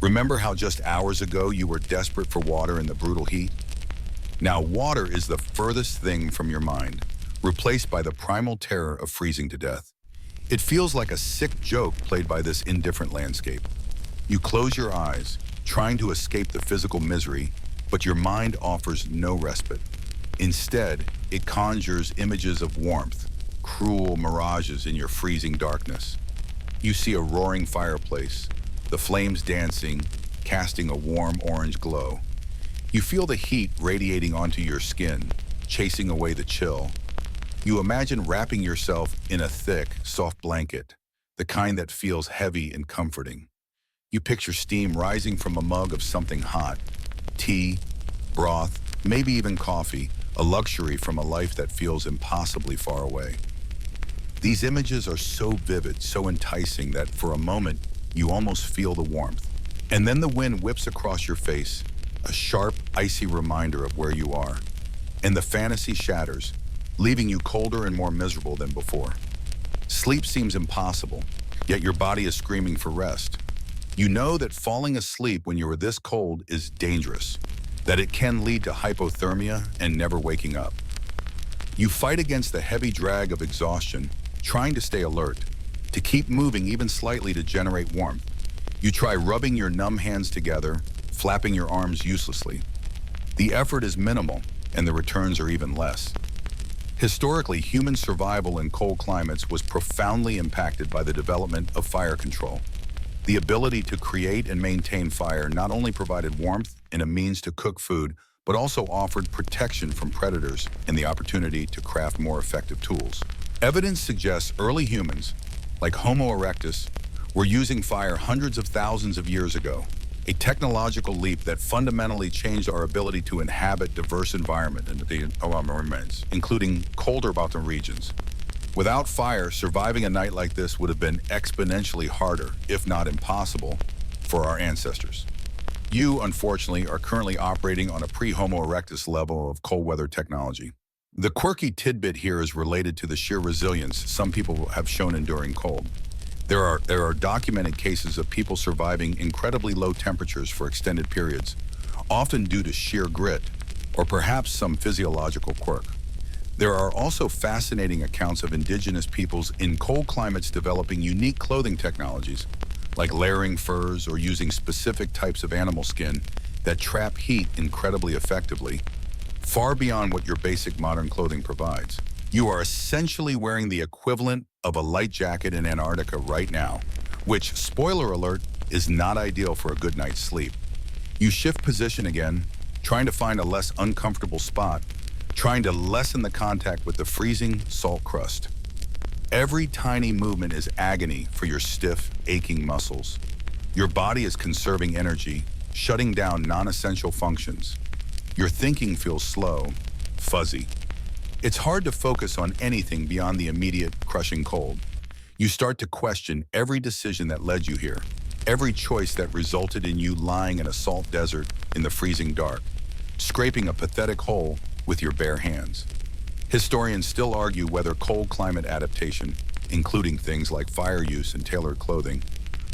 Remember how just hours ago you were desperate for water in the brutal heat? Now water is the furthest thing from your mind, replaced by the primal terror of freezing to death. It feels like a sick joke played by this indifferent landscape. You close your eyes, trying to escape the physical misery, but your mind offers no respite. Instead, it conjures images of warmth, cruel mirages in your freezing darkness. You see a roaring fireplace, the flames dancing, casting a warm orange glow. You feel the heat radiating onto your skin, chasing away the chill. You imagine wrapping yourself in a thick, soft blanket, the kind that feels heavy and comforting. You picture steam rising from a mug of something hot, tea, broth, maybe even coffee, a luxury from a life that feels impossibly far away. These images are so vivid, so enticing that for a moment, you almost feel the warmth. And then the wind whips across your face, a sharp, icy reminder of where you are. And the fantasy shatters, leaving you colder and more miserable than before. Sleep seems impossible, yet your body is screaming for rest. You know that falling asleep when you are this cold is dangerous, that it can lead to hypothermia and never waking up. You fight against the heavy drag of exhaustion, trying to stay alert, to keep moving even slightly to generate warmth. You try rubbing your numb hands together, flapping your arms uselessly. The effort is minimal, and the returns are even less. Historically, human survival in cold climates was profoundly impacted by the development of fire control. The ability to create and maintain fire not only provided warmth and a means to cook food, but also offered protection from predators and the opportunity to craft more effective tools. Evidence suggests early humans, like Homo erectus, were using fire hundreds of thousands of years ago, a technological leap that fundamentally changed our ability to inhabit diverse environments, including colder mountain regions. Without fire, surviving a night like this would have been exponentially harder, if not impossible, for our ancestors. You, unfortunately, are currently operating on a pre-Homo erectus level of cold weather technology. The quirky tidbit here is related to the sheer resilience some people have shown enduring cold. There are documented cases of people surviving incredibly low temperatures for extended periods, often due to sheer grit, or perhaps some physiological quirk. There are also fascinating accounts of indigenous peoples in cold climates developing unique clothing technologies, like layering furs or using specific types of animal skin that trap heat incredibly effectively, far beyond what your basic modern clothing provides. You are essentially wearing the equivalent of a light jacket in Antarctica right now, which, spoiler alert, is not ideal for a good night's sleep. You shift position again, trying to find a less uncomfortable spot, trying to lessen the contact with the freezing salt crust. Every tiny movement is agony for your stiff, aching muscles. Your body is conserving energy, shutting down non-essential functions. Your thinking feels slow, fuzzy. It's hard to focus on anything beyond the immediate, crushing cold. You start to question every decision that led you here, every choice that resulted in you lying in a salt desert in the freezing dark, scraping a pathetic hole with your bare hands. Historians still argue whether cold climate adaptation, including things like fire use and tailored clothing,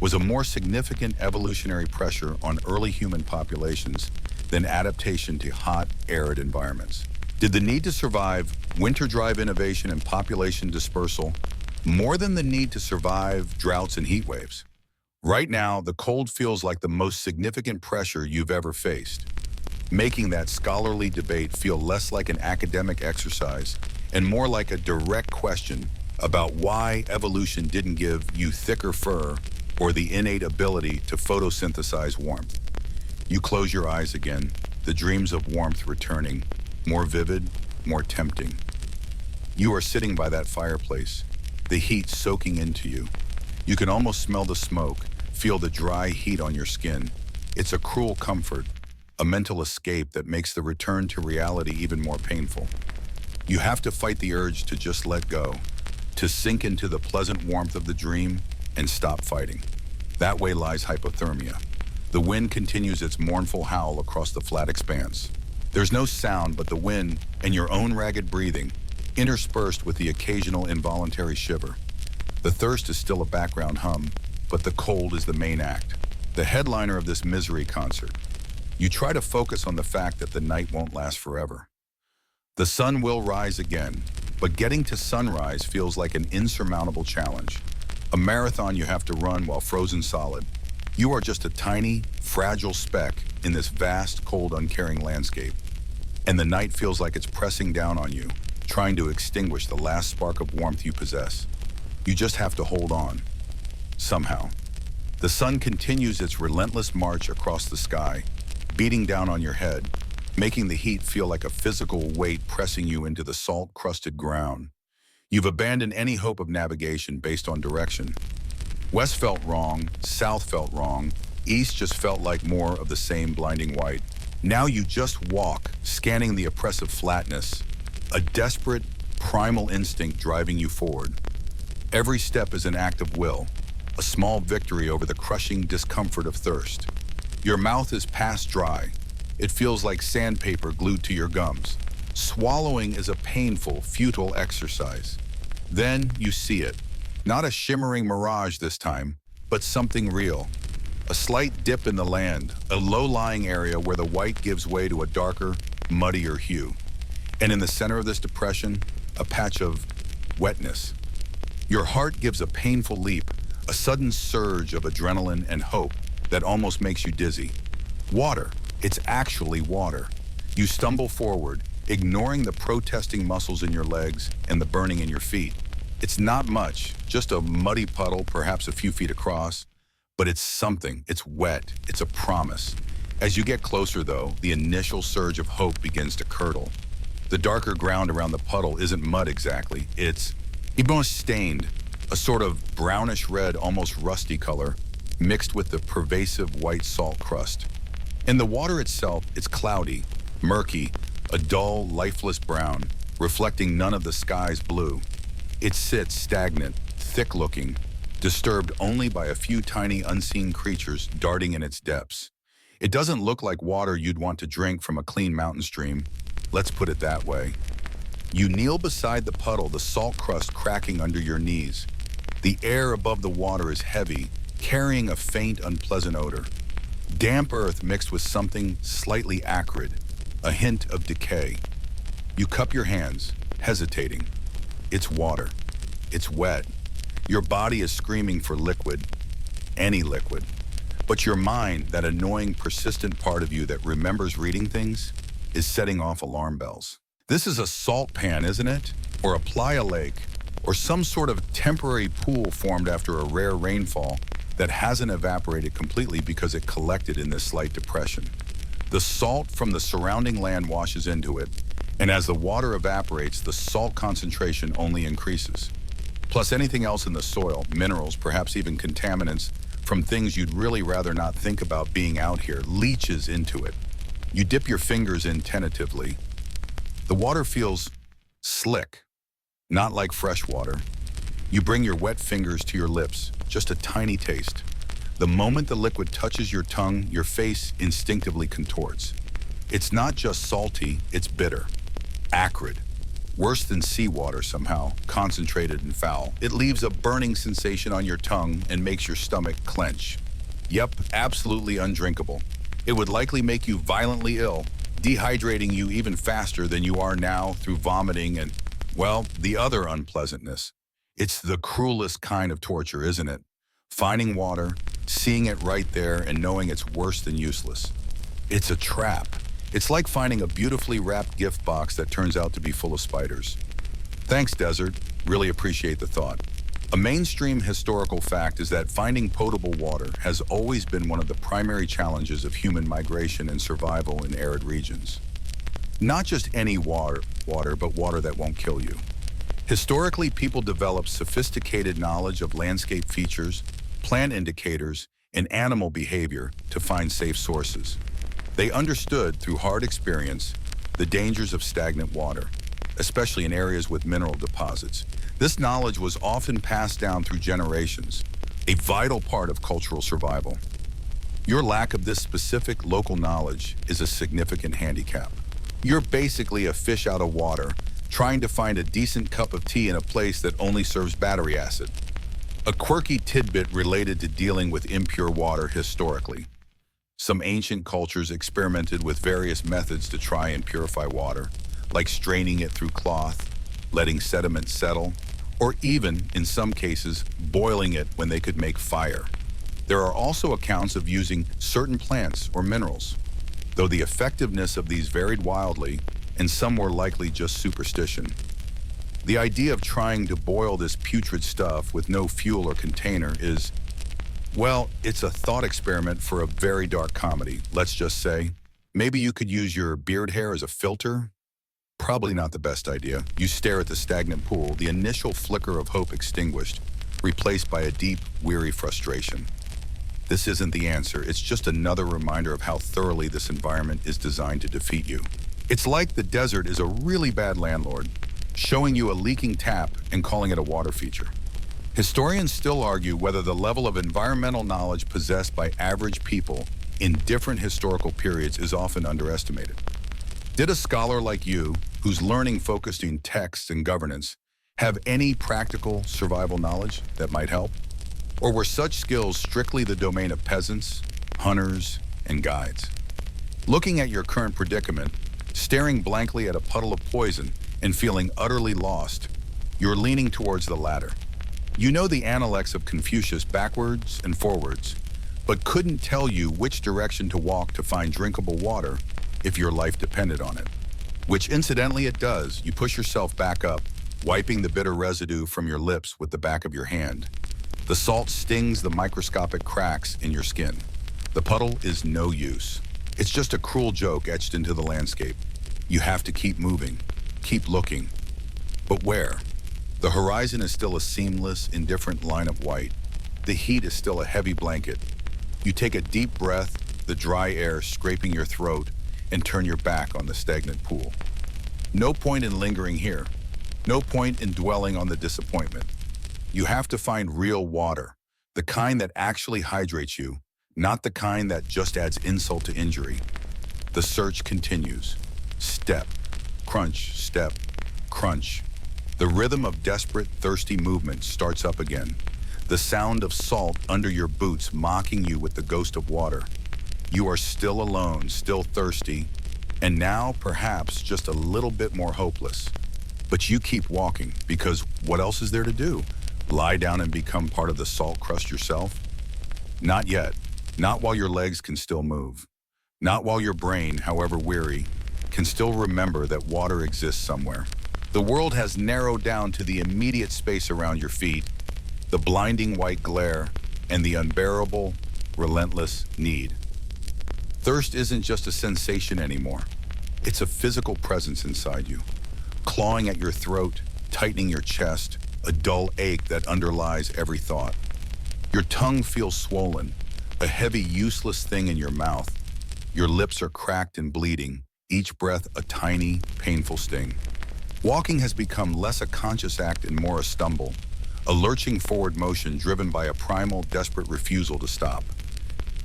was a more significant evolutionary pressure on early human populations than adaptation to hot, arid environments. Did the need to survive winter drive innovation and population dispersal more than the need to survive droughts and heat waves? Right now, the cold feels like the most significant pressure you've ever faced, making that scholarly debate feel less like an academic exercise and more like a direct question about why evolution didn't give you thicker fur or the innate ability to photosynthesize warmth. You close your eyes again, the dreams of warmth returning, more vivid, more tempting. You are sitting by that fireplace, the heat soaking into you. You can almost smell the smoke, feel the dry heat on your skin. It's a cruel comfort, a mental escape that makes the return to reality even more painful. You have to fight the urge to just let go, to sink into the pleasant warmth of the dream and stop fighting. That way lies hypothermia. The wind continues its mournful howl across the flat expanse. There's no sound but the wind and your own ragged breathing, interspersed with the occasional involuntary shiver. The thirst is still a background hum, but the cold is the main act, the headliner of this misery concert. You try to focus on the fact that the night won't last forever. The sun will rise again, but getting to sunrise feels like an insurmountable challenge, a marathon you have to run while frozen solid. You are just a tiny, fragile speck in this vast, cold, uncaring landscape, and the night feels like it's pressing down on you, trying to extinguish the last spark of warmth you possess. You just have to hold on. Somehow. The sun continues its relentless march across the sky, beating down on your head, making the heat feel like a physical weight pressing you into the salt-crusted ground. You've abandoned any hope of navigation based on direction. West felt wrong, south felt wrong, east just felt like more of the same blinding white. Now you just walk, scanning the oppressive flatness, a desperate, primal instinct driving you forward. Every step is an act of will, a small victory over the crushing discomfort of thirst. Your mouth is past dry. It feels like sandpaper glued to your gums. Swallowing is a painful, futile exercise. Then you see it. Not a shimmering mirage this time, but something real. A slight dip in the land, a low-lying area where the white gives way to a darker, muddier hue. And in the center of this depression, a patch of wetness. Your heart gives a painful leap, a sudden surge of adrenaline and hope that almost makes you dizzy. Water. It's actually water. You stumble forward, ignoring the protesting muscles in your legs and the burning in your feet. It's not much, just a muddy puddle, perhaps a few feet across, but it's something. It's wet. It's a promise. As you get closer, though, the initial surge of hope begins to curdle. The darker ground around the puddle isn't mud exactly. It's almost stained, a sort of brownish red, almost rusty color, mixed with the pervasive white salt crust. In the water itself, it's cloudy, murky, a dull, lifeless brown, reflecting none of the sky's blue. It sits stagnant, thick-looking, disturbed only by a few tiny unseen creatures darting in its depths. It doesn't look like water you'd want to drink from a clean mountain stream. Let's put it that way. You kneel beside the puddle, the salt crust cracking under your knees. The air above the water is heavy, carrying a faint, unpleasant odor. Damp earth mixed with something slightly acrid, a hint of decay. You cup your hands, hesitating. It's water. It's wet. Your body is screaming for liquid, any liquid. But your mind, that annoying, persistent part of you that remembers reading things, is setting off alarm bells. This is a salt pan, isn't it? Or a playa lake, or some sort of temporary pool formed after a rare rainfall that hasn't evaporated completely because it collected in this slight depression. The salt from the surrounding land washes into it, and as the water evaporates, the salt concentration only increases. Plus anything else in the soil, minerals, perhaps even contaminants, from things you'd really rather not think about being out here, leaches into it. You dip your fingers in tentatively. The water feels slick, not like fresh water. You bring your wet fingers to your lips, just a tiny taste. The moment the liquid touches your tongue, your face instinctively contorts. It's not just salty, it's bitter, acrid. Worse than seawater somehow, concentrated and foul. It leaves a burning sensation on your tongue and makes your stomach clench. Yep, absolutely undrinkable. It would likely make you violently ill, dehydrating you even faster than you are now through vomiting and, well, the other unpleasantness. It's the cruelest kind of torture, isn't it? Finding water, seeing it right there, and knowing it's worse than useless. It's a trap. It's like finding a beautifully wrapped gift box that turns out to be full of spiders. Thanks, Desert. Really appreciate the thought. A mainstream historical fact is that finding potable water has always been one of the primary challenges of human migration and survival in arid regions. Not just any water, but water that won't kill you. Historically, people developed sophisticated knowledge of landscape features, plant indicators, and animal behavior to find safe sources. They understood, through hard experience, the dangers of stagnant water, especially in areas with mineral deposits. This knowledge was often passed down through generations, a vital part of cultural survival. Your lack of this specific local knowledge is a significant handicap. You're basically a fish out of water, trying to find a decent cup of tea in a place that only serves battery acid. A quirky tidbit related to dealing with impure water historically. Some ancient cultures experimented with various methods to try and purify water, like straining it through cloth, letting sediment settle, or even, in some cases, boiling it when they could make fire. There are also accounts of using certain plants or minerals, though the effectiveness of these varied wildly, and some were likely just superstition. The idea of trying to boil this putrid stuff with no fuel or container is, well, it's a thought experiment for a very dark comedy, let's just say. Maybe you could use your beard hair as a filter. Probably not the best idea. You stare at the stagnant pool, the initial flicker of hope extinguished, replaced by a deep, weary frustration. This isn't the answer. It's just another reminder of how thoroughly this environment is designed to defeat you. It's like the desert is a really bad landlord, showing you a leaking tap and calling it a water feature. Historians still argue whether the level of environmental knowledge possessed by average people in different historical periods is often underestimated. Did a scholar like you, whose learning focused in texts and governance, have any practical survival knowledge that might help? Or were such skills strictly the domain of peasants, hunters, and guides? Looking at your current predicament, staring blankly at a puddle of poison, and feeling utterly lost, you're leaning towards the latter. You know the Analects of Confucius backwards and forwards, but couldn't tell you which direction to walk to find drinkable water if your life depended on it. Which incidentally it does. You push yourself back up, wiping the bitter residue from your lips with the back of your hand. The salt stings the microscopic cracks in your skin. The puddle is no use. It's just a cruel joke etched into the landscape. You have to keep moving, keep looking. But where? The horizon is still a seamless, indifferent line of white. The heat is still a heavy blanket. You take a deep breath, the dry air scraping your throat, and turn your back on the stagnant pool. No point in lingering here. No point in dwelling on the disappointment. You have to find real water, the kind that actually hydrates you, not the kind that just adds insult to injury. The search continues. Step, crunch, step, crunch. The rhythm of desperate, thirsty movement starts up again. The sound of salt under your boots mocking you with the ghost of water. You are still alone, still thirsty, and now perhaps just a little bit more hopeless. But you keep walking, because what else is there to do? Lie down and become part of the salt crust yourself? Not yet. Not while your legs can still move. Not while your brain, however weary, can still remember that water exists somewhere. The world has narrowed down to the immediate space around your feet, the blinding white glare, and the unbearable, relentless need. Thirst isn't just a sensation anymore. It's a physical presence inside you, clawing at your throat, tightening your chest, a dull ache that underlies every thought. Your tongue feels swollen, a heavy, useless thing in your mouth. Your lips are cracked and bleeding, each breath a tiny, painful sting. Walking has become less a conscious act and more a stumble, a lurching forward motion driven by a primal, desperate refusal to stop.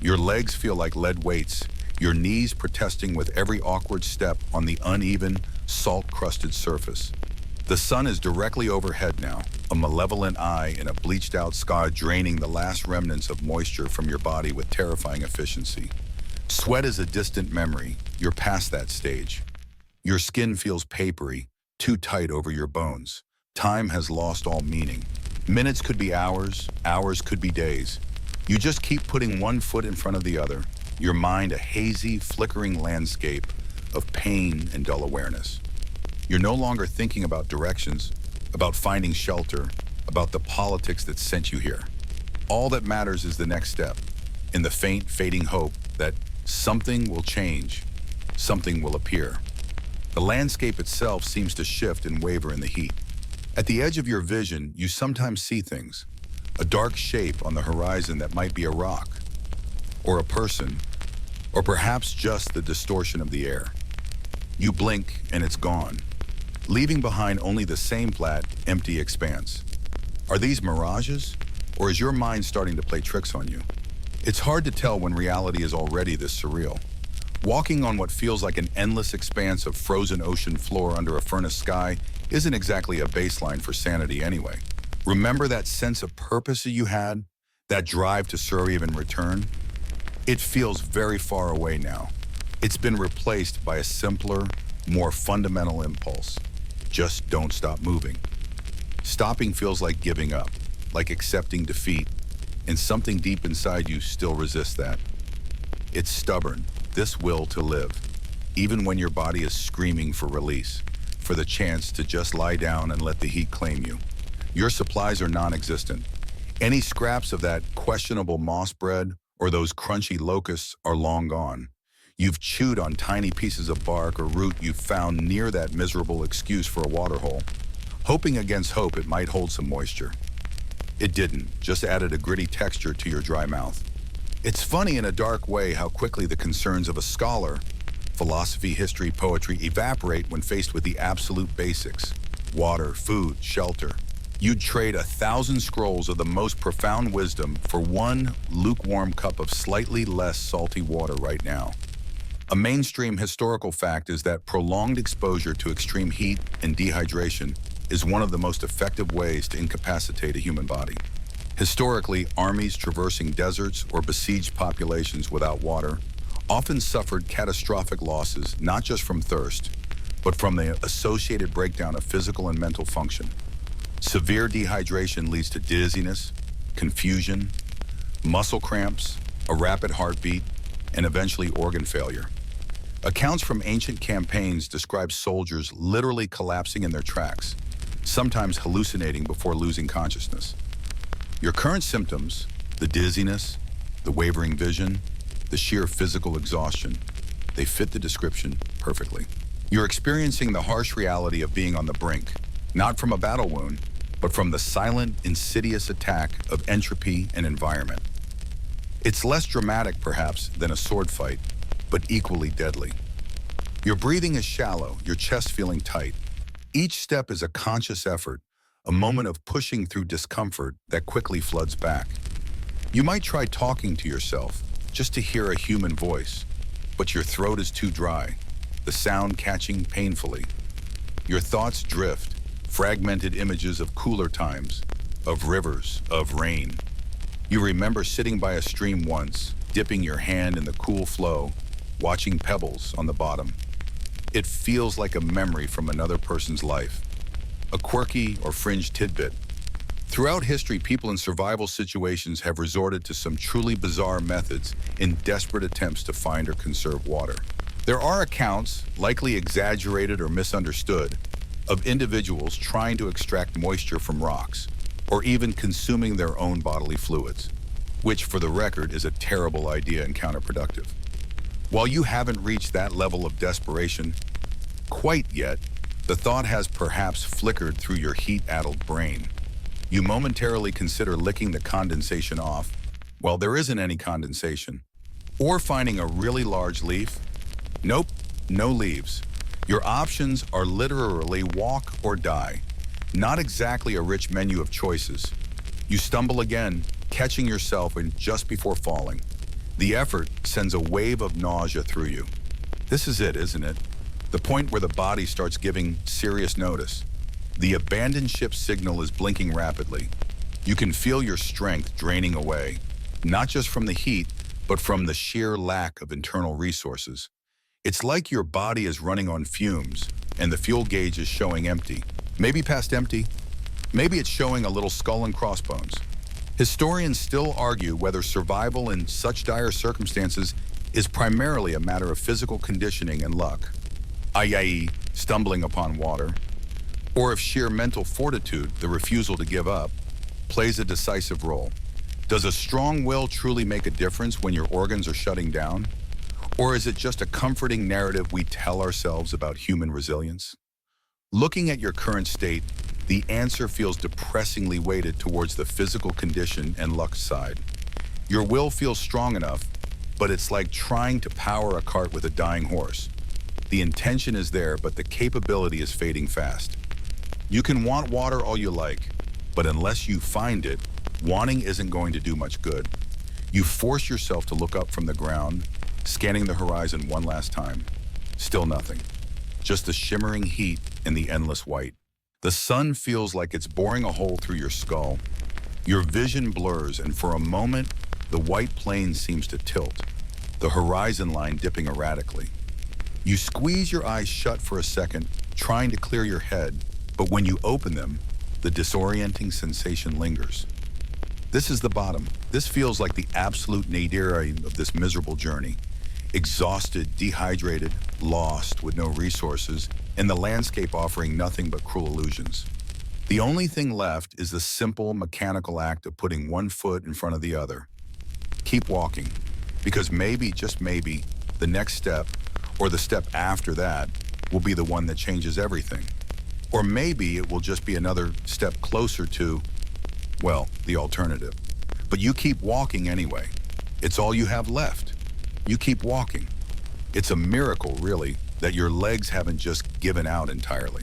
Your legs feel like lead weights, your knees protesting with every awkward step on the uneven, salt-crusted surface. The sun is directly overhead now, a malevolent eye in a bleached-out sky draining the last remnants of moisture from your body with terrifying efficiency. Sweat is a distant memory. You're past that stage. Your skin feels papery, too tight over your bones. Time has lost all meaning. Minutes could be hours, hours could be days. You just keep putting one foot in front of the other, your mind a hazy, flickering landscape of pain and dull awareness. You're no longer thinking about directions, about finding shelter, about the politics that sent you here. All that matters is the next step, in the faint, fading hope that something will change, something will appear. The landscape itself seems to shift and waver in the heat. At the edge of your vision, you sometimes see things. A dark shape on the horizon that might be a rock, or a person, or perhaps just the distortion of the air. You blink and it's gone, leaving behind only the same flat, empty expanse. Are these mirages, or is your mind starting to play tricks on you? It's hard to tell when reality is already this surreal. Walking on what feels like an endless expanse of frozen ocean floor under a furnace sky isn't exactly a baseline for sanity anyway. Remember that sense of purpose that you had? That drive to survive and return? It feels very far away now. It's been replaced by a simpler, more fundamental impulse. Just don't stop moving. Stopping feels like giving up, like accepting defeat, and something deep inside you still resists that. It's stubborn, this will to live, even when your body is screaming for release, for the chance to just lie down and let the heat claim you. Your supplies are non-existent. Any scraps of that questionable moss bread or those crunchy locusts are long gone. You've chewed on tiny pieces of bark or root you've found near that miserable excuse for a waterhole, hoping against hope it might hold some moisture. It didn't, just added a gritty texture to your dry mouth. It's funny in a dark way how quickly the concerns of a scholar, philosophy, history, poetry, evaporate when faced with the absolute basics. Water, food, shelter. You'd trade 1,000 scrolls of the most profound wisdom for one lukewarm cup of slightly less salty water right now. A mainstream historical fact is that prolonged exposure to extreme heat and dehydration is one of the most effective ways to incapacitate a human body. Historically, armies traversing deserts or besieged populations without water often suffered catastrophic losses not just from thirst, but from the associated breakdown of physical and mental function. Severe dehydration leads to dizziness, confusion, muscle cramps, a rapid heartbeat, and eventually organ failure. Accounts from ancient campaigns describe soldiers literally collapsing in their tracks, sometimes hallucinating before losing consciousness. Your current symptoms, the dizziness, the wavering vision, the sheer physical exhaustion, they fit the description perfectly. You're experiencing the harsh reality of being on the brink, not from a battle wound, but from the silent, insidious attack of entropy and environment. It's less dramatic, perhaps, than a sword fight, but equally deadly. Your breathing is shallow, your chest feeling tight. Each step is a conscious effort, a moment of pushing through discomfort that quickly floods back. You might try talking to yourself, just to hear a human voice, but your throat is too dry, the sound catching painfully. Your thoughts drift, fragmented images of cooler times, of rivers, of rain. You remember sitting by a stream once, dipping your hand in the cool flow, watching pebbles on the bottom. It feels like a memory from another person's life, a quirky or fringe tidbit. Throughout history, people in survival situations have resorted to some truly bizarre methods in desperate attempts to find or conserve water. There are accounts, likely exaggerated or misunderstood, of individuals trying to extract moisture from rocks, or even consuming their own bodily fluids, which, for the record, is a terrible idea and counterproductive. While you haven't reached that level of desperation quite yet, the thought has perhaps flickered through your heat-addled brain. You momentarily consider licking the condensation off. Well, there isn't any condensation. Or finding a really large leaf. Nope, no leaves. Your options are literally walk or die. Not exactly a rich menu of choices. You stumble again, catching yourself just before falling. The effort sends a wave of nausea through you. This is it, isn't it? The point where the body starts giving serious notice. The abandoned ship signal is blinking rapidly. You can feel your strength draining away, not just from the heat, but from the sheer lack of internal resources. It's like your body is running on fumes and the fuel gauge is showing empty. Maybe past empty. Maybe it's showing a little skull and crossbones. Historians still argue whether survival in such dire circumstances is primarily a matter of physical conditioning and luck, i.e., stumbling upon water, or if sheer mental fortitude, the refusal to give up, plays a decisive role. Does a strong will truly make a difference when your organs are shutting down? Or is it just a comforting narrative we tell ourselves about human resilience? Looking at your current state, the answer feels depressingly weighted towards the physical condition and luck side. Your will feels strong enough, but it's like trying to power a cart with a dying horse. The intention is there, but the capability is fading fast. You can want water all you like, but unless you find it, wanting isn't going to do much good. You force yourself to look up from the ground, scanning the horizon one last time. Still nothing. Just the shimmering heat and the endless white. The sun feels like it's boring a hole through your skull. Your vision blurs, and for a moment, the white plane seems to tilt, the horizon line dipping erratically. You squeeze your eyes shut for a second, trying to clear your head, but when you open them, the disorienting sensation lingers. This is the bottom. This feels like the absolute nadir of this miserable journey. Exhausted, dehydrated, lost with no resources, and the landscape offering nothing but cruel illusions. The only thing left is the simple mechanical act of putting one foot in front of the other. Keep walking, because maybe, just maybe, the next step, or the step after that, will be the one that changes everything. Or maybe it will just be another step closer to, well, the alternative. But you keep walking anyway. It's all you have left. You keep walking. It's a miracle, really, that your legs haven't just given out entirely.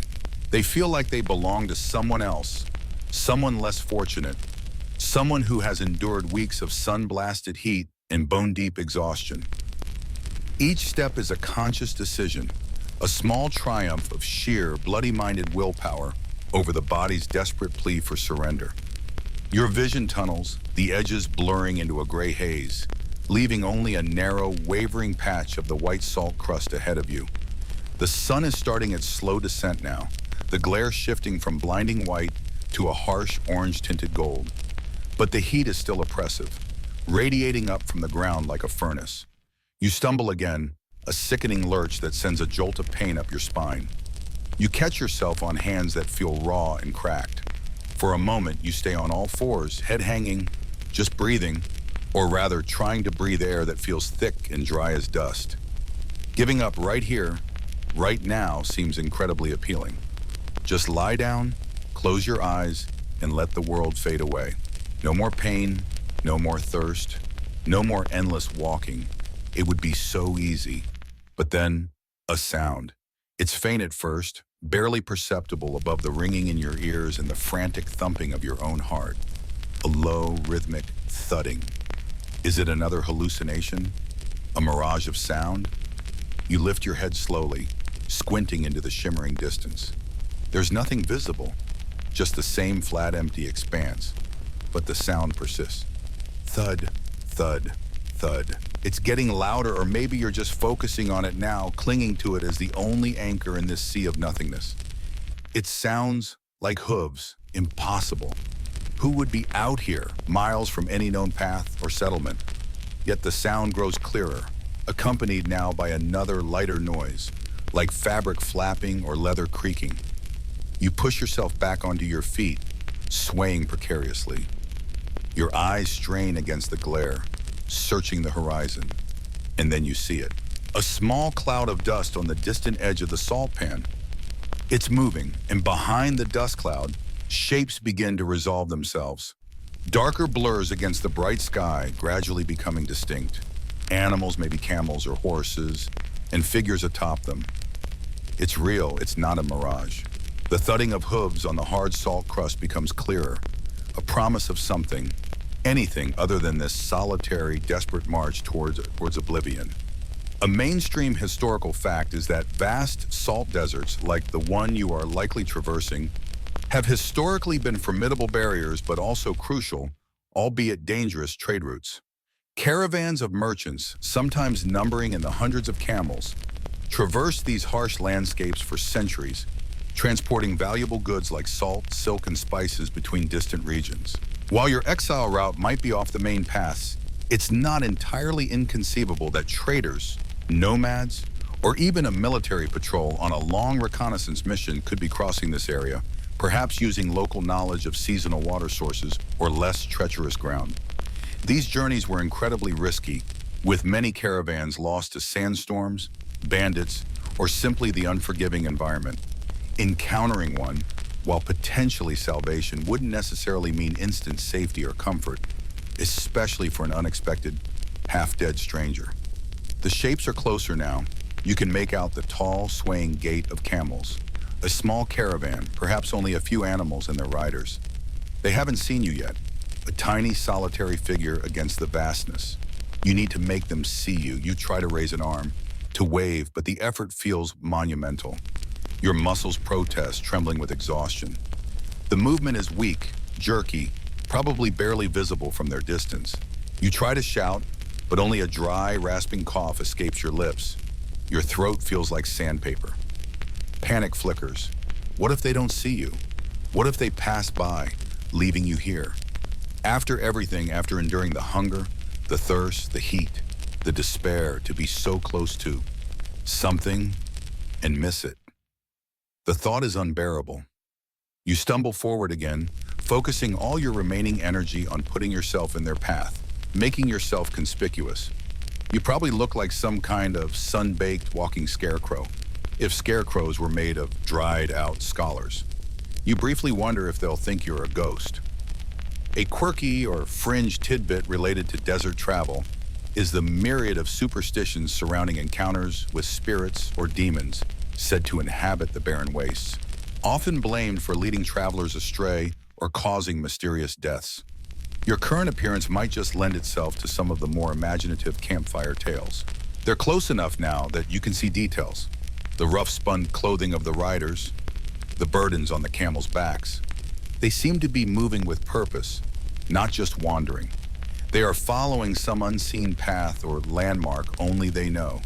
They feel like they belong to someone else, someone less fortunate, someone who has endured weeks of sun-blasted heat and bone-deep exhaustion. Each step is a conscious decision, a small triumph of sheer, bloody-minded willpower over the body's desperate plea for surrender. Your vision tunnels, the edges blurring into a gray haze, leaving only a narrow, wavering patch of the white salt crust ahead of you. The sun is starting its slow descent now, the glare shifting from blinding white to a harsh orange-tinted gold. But the heat is still oppressive, radiating up from the ground like a furnace. You stumble again, a sickening lurch that sends a jolt of pain up your spine. You catch yourself on hands that feel raw and cracked. For a moment, you stay on all fours, head hanging, just breathing, or rather trying to breathe air that feels thick and dry as dust. Giving up right here, right now seems incredibly appealing. Just lie down, close your eyes, and let the world fade away. No more pain, no more thirst, no more endless walking. It would be so easy. But then, a sound. It's faint at first, barely perceptible above the ringing in your ears and the frantic thumping of your own heart. A low, rhythmic thudding. Is it another hallucination? A mirage of sound? You lift your head slowly, squinting into the shimmering distance. There's nothing visible, just the same flat, empty expanse. But the sound persists. Thud, thud, thud. It's getting louder, or maybe you're just focusing on it now, clinging to it as the only anchor in this sea of nothingness. It sounds like hooves. Impossible. Who would be out here, miles from any known path or settlement? Yet the sound grows clearer, accompanied now by another lighter noise, like fabric flapping or leather creaking. You push yourself back onto your feet, swaying precariously. Your eyes strain against the glare, searching the horizon, and then you see it. A small cloud of dust on the distant edge of the salt pan. It's moving, and behind the dust cloud, shapes begin to resolve themselves. Darker blurs against the bright sky, gradually becoming distinct. Animals, maybe camels or horses, and figures atop them. It's real, it's not a mirage. The thudding of hooves on the hard salt crust becomes clearer, a promise of something, anything other than this solitary, desperate march towards oblivion. A mainstream historical fact is that vast salt deserts, like the one you are likely traversing, have historically been formidable barriers but also crucial, albeit dangerous, trade routes. Caravans of merchants, sometimes numbering in the hundreds of camels, traversed these harsh landscapes for centuries, transporting valuable goods like salt, silk, and spices between distant regions. While your exile route might be off the main paths, it's not entirely inconceivable that traders, nomads, or even a military patrol on a long reconnaissance mission could be crossing this area, perhaps using local knowledge of seasonal water sources or less treacherous ground. These journeys were incredibly risky, with many caravans lost to sandstorms, bandits, or simply the unforgiving environment. Encountering one, while potentially salvation, wouldn't necessarily mean instant safety or comfort, especially for an unexpected, half-dead stranger. The shapes are closer now. You can make out the tall, swaying gait of camels. A small caravan, perhaps only a few animals and their riders. They haven't seen you yet. A tiny, solitary figure against the vastness. You need to make them see you. You try to raise an arm, to wave, but the effort feels monumental. Your muscles protest, trembling with exhaustion. The movement is weak, jerky, probably barely visible from their distance. You try to shout, but only a dry, rasping cough escapes your lips. Your throat feels like sandpaper. Panic flickers. What if they don't see you? What if they pass by, leaving you here? After everything, after enduring the hunger, the thirst, the heat, the despair, to be so close to something and miss it. The thought is unbearable. You stumble forward again, focusing all your remaining energy on putting yourself in their path, making yourself conspicuous. You probably look like some kind of sun-baked walking scarecrow, if scarecrows were made of dried-out scholars. You briefly wonder if they'll think you're a ghost. A quirky or fringe tidbit related to desert travel is the myriad of superstitions surrounding encounters with spirits or demons said to inhabit the barren wastes, often blamed for leading travelers astray or causing mysterious deaths. Your current appearance might just lend itself to some of the more imaginative campfire tales. They're close enough now that you can see details. The rough-spun clothing of the riders, the burdens on the camels' backs. They seem to be moving with purpose, not just wandering. They are following some unseen path or landmark only they know.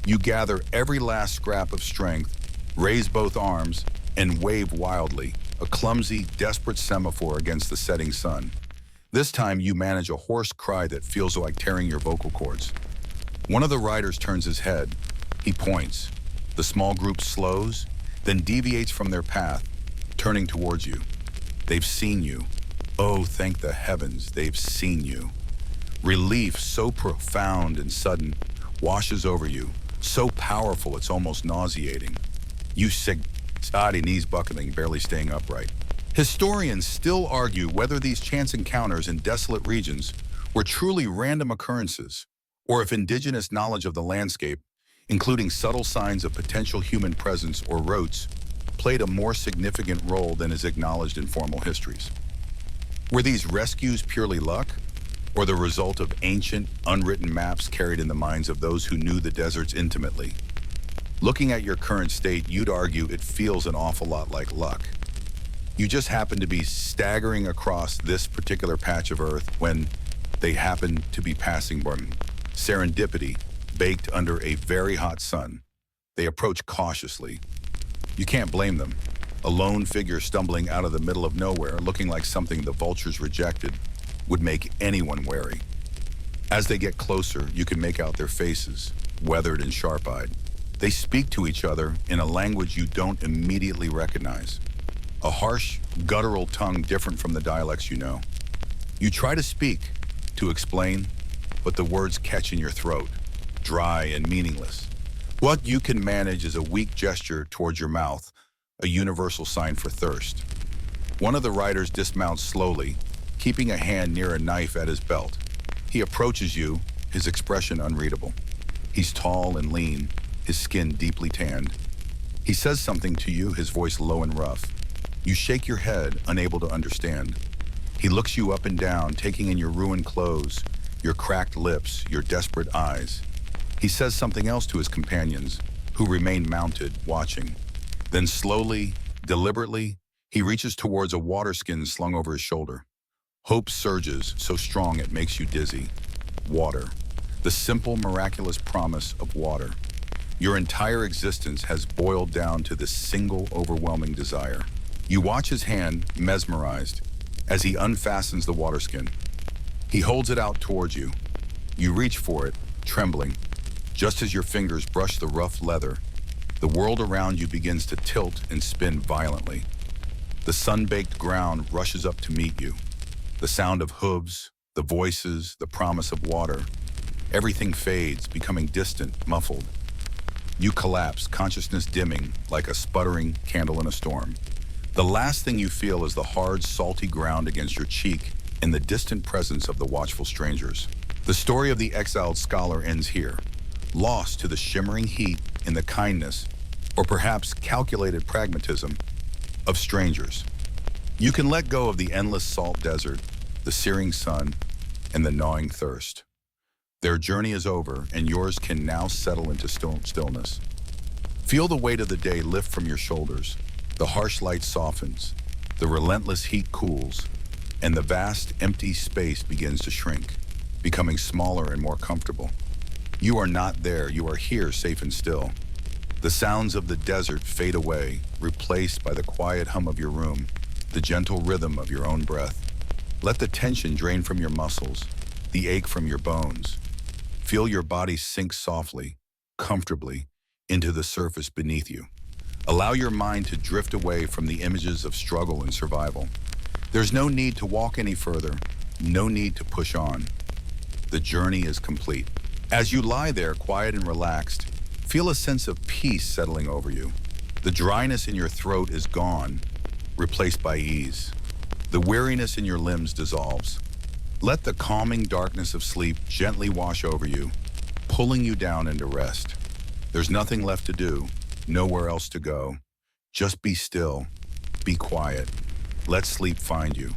You gather every last scrap of strength, raise both arms, and wave wildly, a clumsy, desperate semaphore against the setting sun. This time you manage a hoarse cry that feels like tearing your vocal cords. One of the riders turns his head. He points. The small group slows, then deviates from their path, turning towards you. They've seen you. Oh, thank the heavens, they've seen you. Relief so profound and sudden washes over you, so powerful it's almost nauseating. You body knees buckling, barely staying upright. Historians still argue whether these chance encounters in desolate regions were truly random occurrences, or if indigenous knowledge of the landscape, including subtle signs of potential human presence or routes, played a more significant role than is acknowledged in formal histories. Were these rescues purely luck, or the result of ancient, unwritten maps carried in the minds of those who knew the deserts intimately? Looking at your current state, you'd argue it feels an awful lot like luck. You just happen to be staggering across this particular patch of earth when they happen to be passing by. Serendipity, baked under a very hot sun. They approach cautiously. You can't blame them. A lone figure stumbling out of the middle of nowhere, looking like something the vultures rejected, would make anyone wary. As they get closer, you can make out their faces, weathered and sharp-eyed. They speak to each other in a language you don't immediately recognize. A harsh, guttural tongue different from the dialects you know. You try to speak, to explain, but the words catch in your throat, dry and meaningless. What you can manage is a weak gesture towards your mouth, a universal sign for thirst. One of the riders dismounts slowly, keeping a hand near a knife at his belt. He approaches you, his expression unreadable. He's tall and lean, his skin deeply tanned. He says something to you, his voice low and rough. You shake your head, unable to understand. He looks you up and down, taking in your ruined clothes, your cracked lips, your desperate eyes. He says something else to his companions, who remain mounted, watching. Then slowly, deliberately, he reaches towards a water skin slung over his shoulder. Hope surges, so strong it makes you dizzy. Water. The simple, miraculous promise of water. Your entire existence has boiled down to this single, overwhelming desire. You watch his hand, mesmerized, as he unfastens the water skin. He holds it out towards you. You reach for it, trembling. Just as your fingers brush the rough leather, the world around you begins to tilt and spin violently. The sun-baked ground rushes up to meet you. The sound of hooves, the voices, the promise of water. Everything fades, becoming distant, muffled. You collapse, consciousness dimming like a sputtering candle in a storm. The last thing you feel is the hard, salty ground against your cheek in the distant presence of the watchful strangers. The story of the exiled scholar ends here, lost to the shimmering heat in the kindness, or perhaps calculated pragmatism, of strangers. You can let go of the endless salt desert, the searing sun, and the gnawing thirst. Their journey is over, and yours can now settle into stillness. Feel the weight of the day lift from your shoulders. The harsh light softens, the relentless heat cools, and the vast, empty space begins to shrink, becoming smaller and more comfortable. You are not there, you are here, safe and still. The sounds of the desert fade away, replaced by the quiet hum of your room, the gentle rhythm of your own breath. Let the tension drain from your muscles, the ache from your bones. Feel your body sink softly, comfortably, into the surface beneath you. Allow your mind to drift away from the images of struggle and survival. There's no need to walk any further, no need to push on. The journey is complete. As you lie there, quiet and relaxed, feel a sense of peace settling over you. The dryness in your throat is gone, replaced by ease. The weariness in your limbs dissolves. Let the calming darkness of sleep gently wash over you, pulling you down into rest. There's nothing left to do, nowhere else to go. Just be still, be quiet. Let sleep find you.